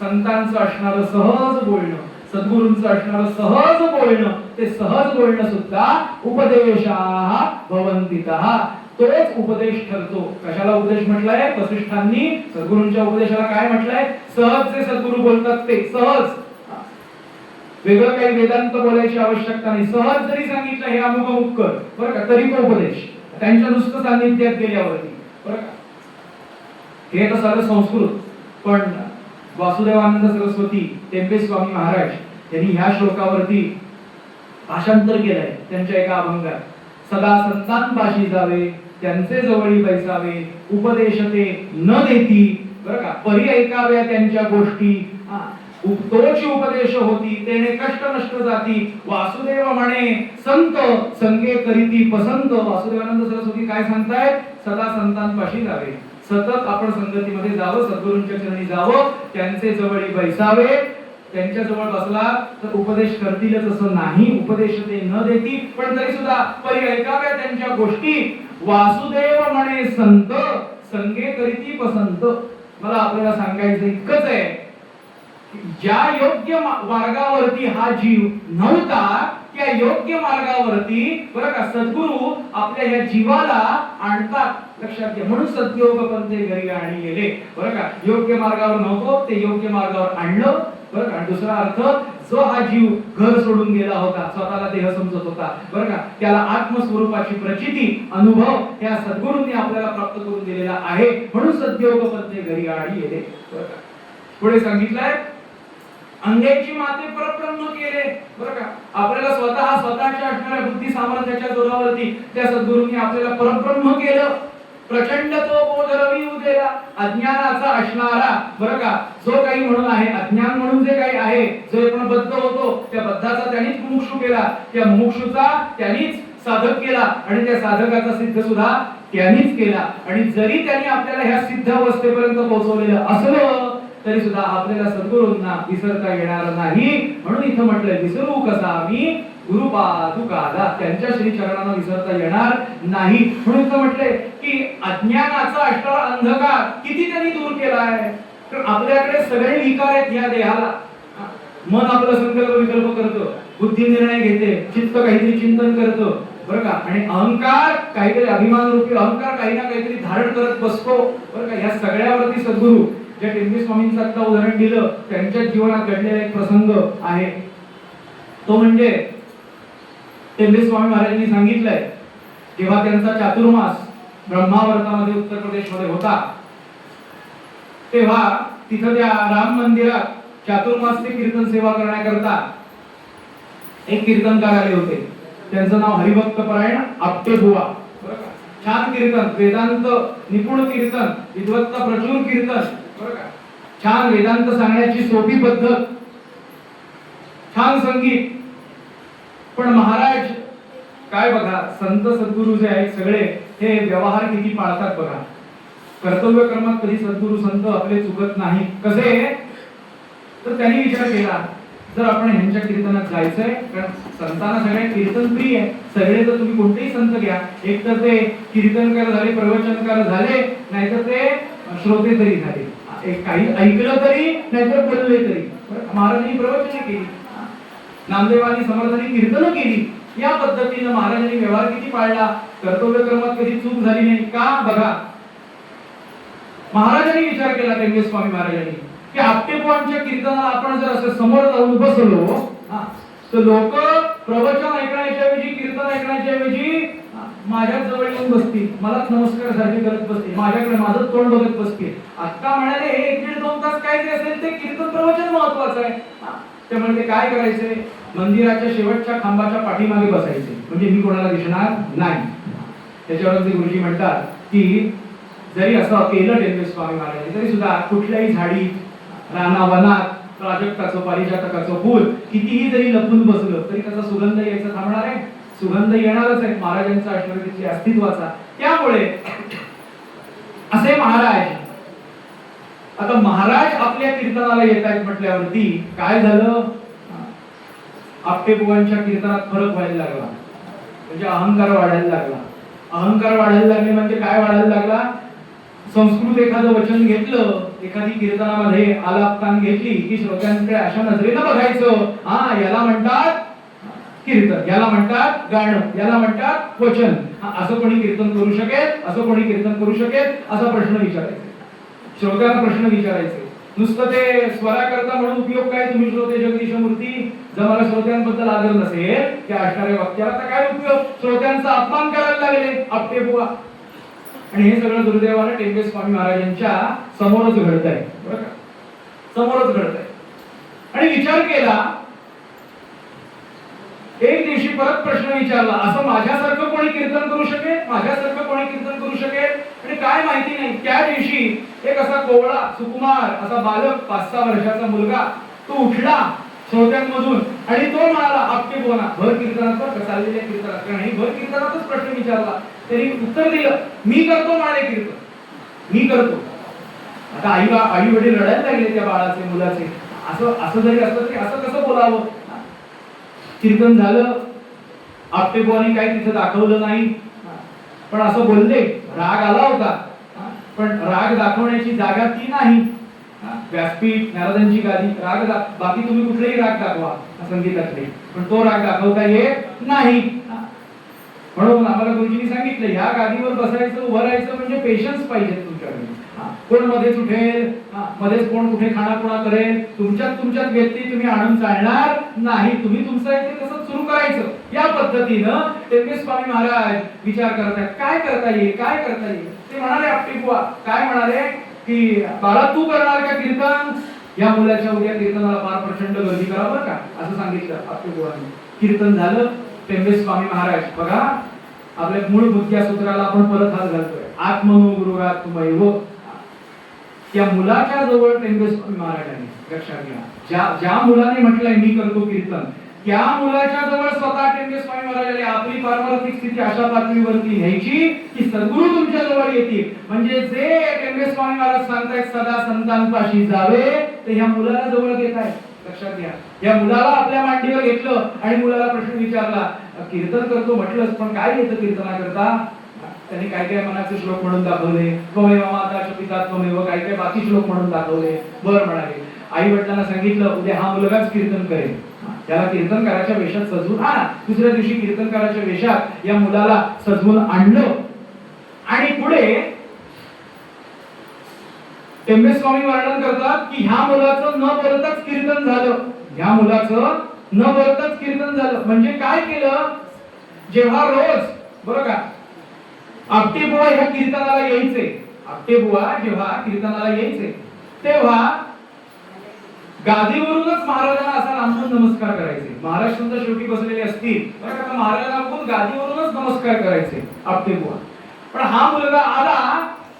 संतांचं असणारं सहज बोलणं, सद्गुरूंचं असणारं सहज बोलणं, ते सहज बोलणं सुद्धा उपदेशाः भवन्तितः, तोच उपदेश ठरतो. कशाला उपदेश म्हटलाय वसिष्ठांनी? सद्गुरूंच्या उपदेशाला काय म्हटलंय? सहज जे सद्गुरू बोलतात ते सहज, वेगळं काही वेदांत बोलायची आवश्यकता नाही. सहज जरी सांगितलं हे अमुक अमुक कर बरं का, तरी तो उपदेश त्यांच्या नुसतं सान्निध्यात गेल्यावरती बरं का. हे तर साधं संस्कृत, पण वासुदेवानंद सरस्वती टेंबे स्वामी महाराज यांनी ह्या श्लोकावरती भाषांतर केलंय त्यांच्या एका अभंगात. सदा संतांपाशी जावे, त्यांचे जवळी बैसावे, उपदेश ते न देती बरं का, परी ऐकाव्या त्यांच्या गोष्टी, तोची उपदेश होती तेने कष्ट नष्ट जाती. वासुदेव म्हणे संत संगे करीती पसंत. वासुदेवानंद सरस्वती काय सांगतायत? सदा संतांपाशी जावे, सतत आपण संगतीमध्ये जावं, सद्गुरूंच्या चरणी जावं, त्यांचे जवळी बैसावे. त्यांच्या जवळ बसला तर उपदेश करतीलच असं नाही, उपदेश ते न देती, पण तरी सुद्धा परी ऐकाव्या त्यांच्या गोष्टी. वासुदेव म्हणे संत संगे करीती पसंत. मला आपल्याला सांगायचं इतकंच आहे, ज्या योग्य मार्गावरती हा जीव नव्हता त्या योग्य मार्गावरती बरं का सद्गुरू आपल्या या जीवाला आणतात. लक्षात घ्या, म्हणून सद्योग पंथे घरी आणि गेले बरं का. योग्य मार्गावर नव्हतो ते योग्य मार्गावर आणलं बरं का. दुसरा अर्थ, जो हा जीव घर सोडून गेला होता, स्वतःला देह समजत होता बरं का, त्याला आत्मस्वरूपाची प्रचिती अनुभव त्या सद्गुरूंनी आपल्याला प्राप्त करून दिलेला आहे. म्हणून सद्योग पंथे घरी आणि गेले बरं का. पुढे सांगितलंय अंगेची माते परब्रह्म केले बरं का. आपल्याला स्वतःच्या असणाऱ्या बुद्धी सामर्थ्याच्या जोरावरती त्या सद्गुरूंनी आपल्याला परब्रह्म केलं. प्रचंड तो बोध रवी उदेला. अज्ञानाचा असणारा बरं का जो काही म्हणून आहे, अज्ञान म्हणून जे काही आहे, जो आपण बद्ध होतो त्या बद्धाचा त्यांनीच मुमुक्षु केला, त्या मुमुक्षुचा त्यांनीच साधक केला आणि त्या साधकाचा सिद्ध सुद्धा त्यांनीच केला. आणि जरी त्यांनी आपल्याला ह्या सिद्ध अवस्थेपर्यंत पोहोचवलेलं असलं तरी सुद्धा आपल्याला सद्गुरूंना विसरता येणार नाही. म्हणून इथं म्हटलंय विसरू कसा मी गुरुपादुकाला, त्यांच्या श्री चरणांना विसरता येणार नाही. म्हणून इथं म्हटलंय की अज्ञानाचा असणारा अंधकार किती त्यांनी दूर केलाय. कारण आपल्याकडे सगळे विकार आहेत या देहाला. मन आपलं संकल्प विकल्प करतं, बुद्धी निर्णय घेते, चित्त काहीतरी चिंतन करतं बरं का, आणि अहंकार काहीतरी अभिमान रूपी अहंकार काही ना काहीतरी धारण करत बसतो बरं का. या सगळ्यावरती सद्गुरू ज्या टेंबे स्वामींचं आता उदाहरण दिलं त्यांच्या जीवनात घडलेला एक प्रसंग आहे. तो म्हणजे टेंबे स्वामी महाराजांनी सांगितलंय, जेव्हा त्यांचा चातुर्मास ब्रह्मावर्तामध्ये उत्तर प्रदेश मध्ये होता, तेव्हा तिथं त्या राम मंदिरात चातुर्मासचे कीर्तन सेवा करण्याकरता एक कीर्तनकार आले होते. त्यांचं नाव हरिभक्त परायण आपटे बुवा बरं का. छान कीर्तन, वेदांत निपुण कीर्तन, विद्वत्ता प्रचूर कीर्तन बरं का. छान वेदांत सांगण्याची सोपी पद्धत, छान संगीत. पण महाराज काय बघा, संत सद्गुरू जे आहेत सगळे हे व्यवहार किती पाळतात बघा. कर्तव्य कर्मात कधी सद्गुरू संत आपले चुकत नाही. कसे तर त्यांनी विचार केला जर आपण ह्यांच्या कीर्तनात जायचंय, कारण संतांना सगळे कीर्तन प्रिय आहे, सगळे जर तुम्ही कोणतेही संत घ्या, एक तर ते कीर्तनकार झाले, प्रवचनकार झाले, नाहीतर ते श्रोते तरी झाले, एक काही ऐकलं तरी नाहीतर बोलले तरी. महाराजांनी प्रवचन केली, नामदेवानी समर्थांनी कीर्तन केली. या पद्धतीनं महाराजांनी व्यवहार किती पाळला, कर्तव्य क्रमात कधी चूक झाली नाही का. बघा महाराजांनी विचार केला, टेंबे स्वामी महाराजांनी, की आपटेबुवांच्या कीर्तनाला आपण जर असं समोर जाऊन बसलो तर लोक प्रवचन ऐकण्याच्या ऐवजी, कीर्तन ऐकण्याच्या ऐवजी माझ्या जवळ येऊन बसतील, मलाच नमस्कार सारखे करत बसतील, माझ्याकडे माझं तोंड बघत बसतील. आता म्हणाले हे 1-1.5-2 तास काय जे असेल ते कीर्तन प्रवचन महत्वाचं आहे. त्यामुळे ते काय करायचे, मंदिराच्या शेवटच्या खांबाच्या पाठीमागे बसायचे, म्हणजे मी कोणाला दिसणार नाही. त्याच्यावर ते गुरुजी म्हणतात की जरी असं केलं टेंबे स्वामी महाराजांनी, तरी सुद्धा कुठल्याही झाडी, रानावनात प्राजक्ताचं, पारिजातकाचं फूल कितीही जरी लपून बसलं तरी त्याचा सुगंध यायचा थांबणार आहे, सुगंध येणारच आहे महाराजांचा आशीर्वादाच्या अस्तित्वाचा. त्यामुळे असे महाराज, आता महाराज आपल्या कीर्तनाला येत आहेत म्हटल्यावरती काय झालं, आपटेबुवांच्या कीर्तनात फरक व्हायला लागला, म्हणजे अहंकार वाढायला लागला. अहंकार वाढायला लागले म्हणजे काय वाढायला लागला, संस्कृत एखादं वचन घेतलं, एखादी कीर्तनामध्ये आलापकान घेतली की श्रोत्यांकडे अशा नजरेनं बघायचं, हा याला म्हणतात कीर्तन, याला म्हणतात गाणं, याला म्हणतात वचन. असं कोणी कीर्तन करू शकेल, असं कोणी कीर्तन करू शकेल, असा प्रश्न विचारायचा, श्रोत्यांना प्रश्न विचारायचे. नुसतं ते स्वरा करता म्हणून उपयोग काय, तुम्ही श्रोते जगदीश मूर्ती, जर मला श्रोत्यांबद्दल आदर नसेल त्या असणाऱ्या वाक्याला तर काय उपयोग, श्रोत्यांचा अपमान करायला लागले आपटेबुवा. आणि हे सगळं दुर्दैवानं टेंबे स्वामी महाराजांच्या समोरच घडतंय, बरं का, समोरच घडतंय. आणि विचार केला, एक दिवशी परत प्रश्न विचारला, असं माझ्यासारखं कोणी कीर्तन करू शकेल, माझ्यासारखं कोणी कीर्तन करू शकेल. आणि काय माहिती नाही, त्या दिवशी एक असा कोवळा सुकुमार असा बालक 5-6 वर्षाचा मुलगा तो उठला श्रोत्यांमधून आणि तो म्हणाला आपटेबुवांना, भर कीर्तनात बरं चाललेल्या कीर्तनात नाही, भर कीर्तनातच प्रश्न विचारला. त्यांनी उत्तर दिलं, मी करतो म्हणाले कीर्तन, मी करतो. आता आई वडील रडायला लागले त्या बाळाचे, मुलाचे. असं जरी असलं तरी असं कसं बोलावं. कीर्तन झालं, आपटेबुवांनी काही तिथं दाखवलं नाही, पण असं बोलले. राग आला होता, पण राग दाखवण्याची जागा ती नाही. व्यासपीठ, नारदांची गादी, राग बाकी तुम्ही कुठलेही राग दाखवा संगीतातले, पण तो राग दाखवता येत नाही. म्हणून आम्हाला गुरुजींनी सांगितलं, ह्या गादीवर बसायचं, उभं राहायचं म्हणजे पेशन्स पाहिजे तुमच्याकडे. कोण मध्येच उठेल, मध्येच कोण कुठे खाणाखुणा करेल, तुमच्यात व्यक्ती तुम्ही आणून चालणार नाही. तुम्ही तुमचं आहे ते तसंच सुरू करायचं. या पद्धतीनं टेंबे स्वामी महाराज विचार करतात, काय करता येईल, काय करता येईल. ते म्हणाले आपटेबुवा, काय म्हणाले की बाळा तू करणार का कीर्तन, या मुलाच्या उद्या कीर्तनाला फार प्रचंड गर्दी करा बरं का, असं सांगितलं आपटेबुवांनी. कीर्तन झालं. टेंबे स्वामी महाराज, बघा आपल्या मूळ मुद्द्या सूत्राला आपण परत हात घालतोय, आत्मनो गुरुरात्मैव. त्या मुलाच्या जवळ टेंबे स्वामी महाराजांनी, लक्षात घ्या, ज्या मुलाने म्हटलंय मी करतो कीर्तन, त्या मुलाच्या जवळ स्वतः टेंबे स्वामी महाराजांनी आपली पारमार्थिक स्थिती अशा पातळीवरती न्यायची की सद्गुरु तुमच्या जवळ येतील. म्हणजे जे टेंबे स्वामी महाराज सांगतायत सदा संतांपाशी जावे, ते ह्या मुलाला जवळ घेत आहेत. लक्षात घ्या, या मुलाला आपल्या मांडीवर घेतलं आणि मुलाला प्रश्न विचारला, कीर्तन करतो म्हटलंस पण काय येतं कीर्तना करता. त्यांनी काय काय मनाचे श्लोक म्हणून दाखवले, त्वमेव माता च पिता त्वमेव, काय काय बाकी श्लोक म्हणून दाखवले. बरं म्हणाले. आई वडिलांना सांगितलं उद्या हा मुलगाच कीर्तन करेल, त्याला कीर्तनकाराच्या वेशात सजवून आणा. दुसऱ्या दिवशी कीर्तनकाराच्या वेशात या मुलाला सजवून आणलं. आणि पुढे टेंबे स्वामी वर्णन करतात की ह्या मुलाचं न बोलताच कीर्तन झालं, ह्या मुलाचं न बोलताच कीर्तन झालं. म्हणजे काय केलं, जेव्हा रोज, बरं का, आपटेबुवा ह्या कीर्तनाला यायचे, आपटेबुवा जेव्हा कीर्तनाला यायचे तेव्हा गादीवरूनच महाराजांना असा लांबून नमस्कार करायचे. महाराज सुद्धा शेवटी बसलेले असतील, बरं का, महाराजांना गादीवरूनच नमस्कार करायचे आपटेबुवा. पण हा मुलगा आला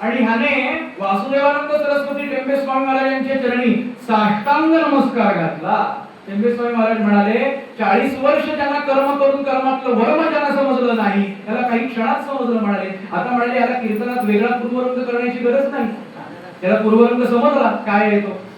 आणि ह्याने वासुदेवानंद सरस्वती टेंबे स्वामी महाराजांच्या चरणी साष्टांग नमस्कार घातला. टेंबे स्वामी महाराज म्हणाले, 40 वर्ष ज्यांना कर्म करून कर्मातलं वर्म ज्यांना समजलं नाही, त्याला काही क्षणात समजलं. म्हणाले, आता म्हणाले याला कीर्तनात वेगळा पूर्वरंग करण्याची गरज नाही, त्याला पूर्वरंग समजला काय येतो.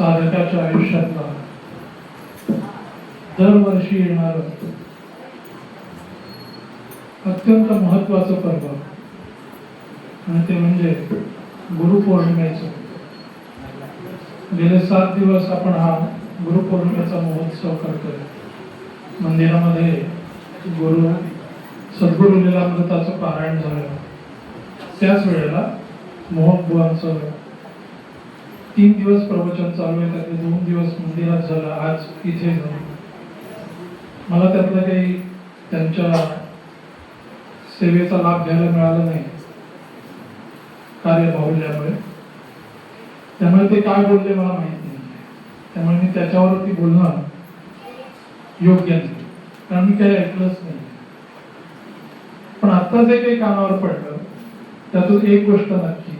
साधकाच्या आयुष्यातला दरवर्षी येणारं अत्यंत महत्वाचं पर्व आणि ते म्हणजे गुरुपौर्णिमेचं. गेले 7 दिवस आपण हा गुरुपौर्णिमेचा महोत्सव करतोय. मंदिरामध्ये सद्गुरु लीलामृताचं पारायण झालं. त्याच वेळेला मोहन बुवांचं 3 दिवस प्रवचन चालू आहे. त्यातले 2 दिवस मंदिरात झालं, आज इथे झालं. मला त्यातलं काही त्यांच्या सेवेचा लाभ घ्यायला मिळाला नाही कार्यबाहुल्यामुळे. त्यामुळे ते काय बोलले मला माहित नाही. त्यामुळे मी त्याच्यावरती बोलणं योग्य नाही, कारण मी काही ऐकलंच नाही. पण आता जे काही कानावर पडलं त्यातून एक गोष्ट नक्की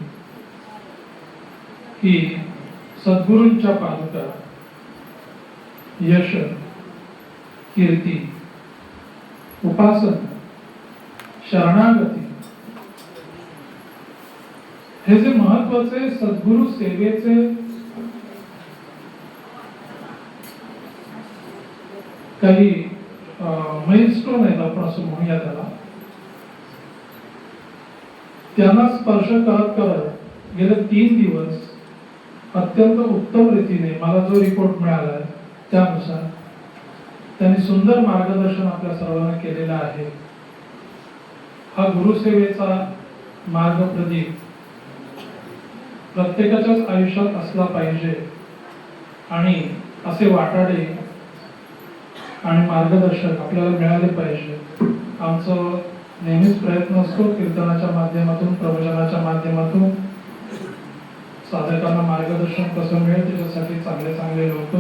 की सद्गुरूंच्या पादुका, यश, कीर्ती, उपासना, शरणागती हे जे महत्वाचे सद्गुरु सेवेचे काही मैलस्टोन आहेत, आपण असं म्हणूया त्याला, त्यांना स्पर्श करत करत गेले 3 दिवस अत्यंत उत्तम रीतीने मला जो रिपोर्ट मिळाला त्यानुसार त्यांनी सुंदर मार्गदर्शन आपल्या सर्वांना केलेलं आहे. हा गुरुसेवेचा मार्ग प्रदीप प्रत्येकाच्याच आयुष्यात असला पाहिजे आणि असे वाटाडे आणि मार्गदर्शक आपल्याला मिळाले पाहिजे. आमचं नेहमीच प्रयत्न असतो कीर्तनाच्या माध्यमातून, प्रवचनाच्या माध्यमातून साधकांना मार्गदर्शन कसं मिळेल त्याच्यासाठी चांगले चांगले लोक,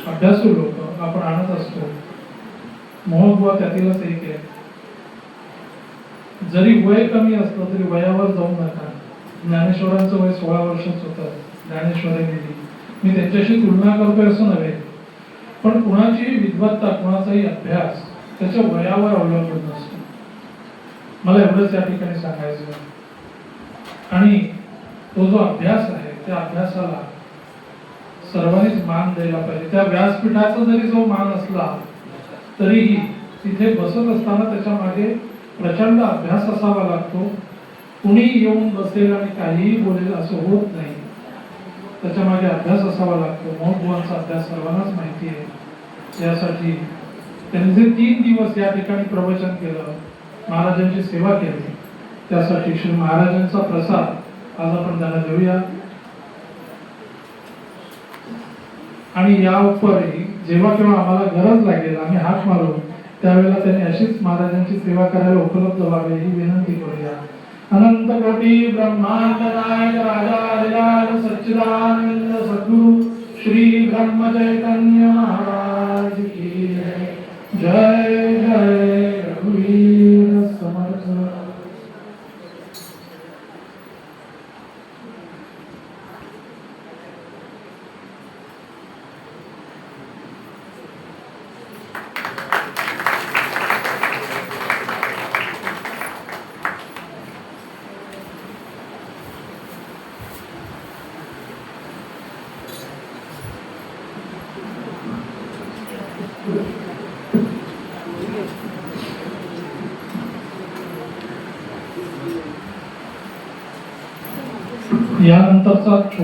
अभ्यासू लोक आपण आणत असतो. मोहनबुवा त्यातीलच एक आहे. जरी वय कमी असलं तरी वयावर जाऊ नका. ज्ञानेश्वरांचं वय 16 वर्षच होतं. ज्ञानेश्वरी गेली. मी त्यांच्याशी तुलना करतोय असं नव्हे, पण कुणाची विद्वत्ता, कुणाचाही अभ्यास त्याच्या वयावर अवलंबून नसतो. मला एवढंच या ठिकाणी सांगायचं. आणि तो जो अभ्यास आहे त्या अभ्यासाला सर्वांनीच मान द्यायला पाहिजे. त्या व्यासपीठाचा जरी जो मान असला तरीही तिथे बसत असताना त्याच्या मागे प्रचंड अभ्यास असावा लागतो. कुणी येऊन बसेल आणि काहीही बोलेल असं होत नाही. त्याच्या मागे अभ्यास असावा लागतो. मोहनबुवांचा अभ्यास सर्वांनाच माहिती आहे. यासाठी त्यांनी जे 3 दिवस या ठिकाणी प्रवचन केलं, महाराजांची सेवा केली, त्यासाठी श्री महाराजांचा प्रसाद आज आपण त्यांना देऊया. आणि या उपरही जेव्हा केव्हा आम्हाला गरज लागेल आम्ही हात मारू, त्यावेळेला त्यांनी अशीच महाराजांची सेवा करायला उपलब्ध व्हावे ही विनंती करूया. अनंत कोटी ब्रह्मांड नायक राजा सच्चिदानंद सद्गुरु श्री ब्रह्म चैतन्य महाराज की जय. जय रघुवीर समर्थ. यानंतरचा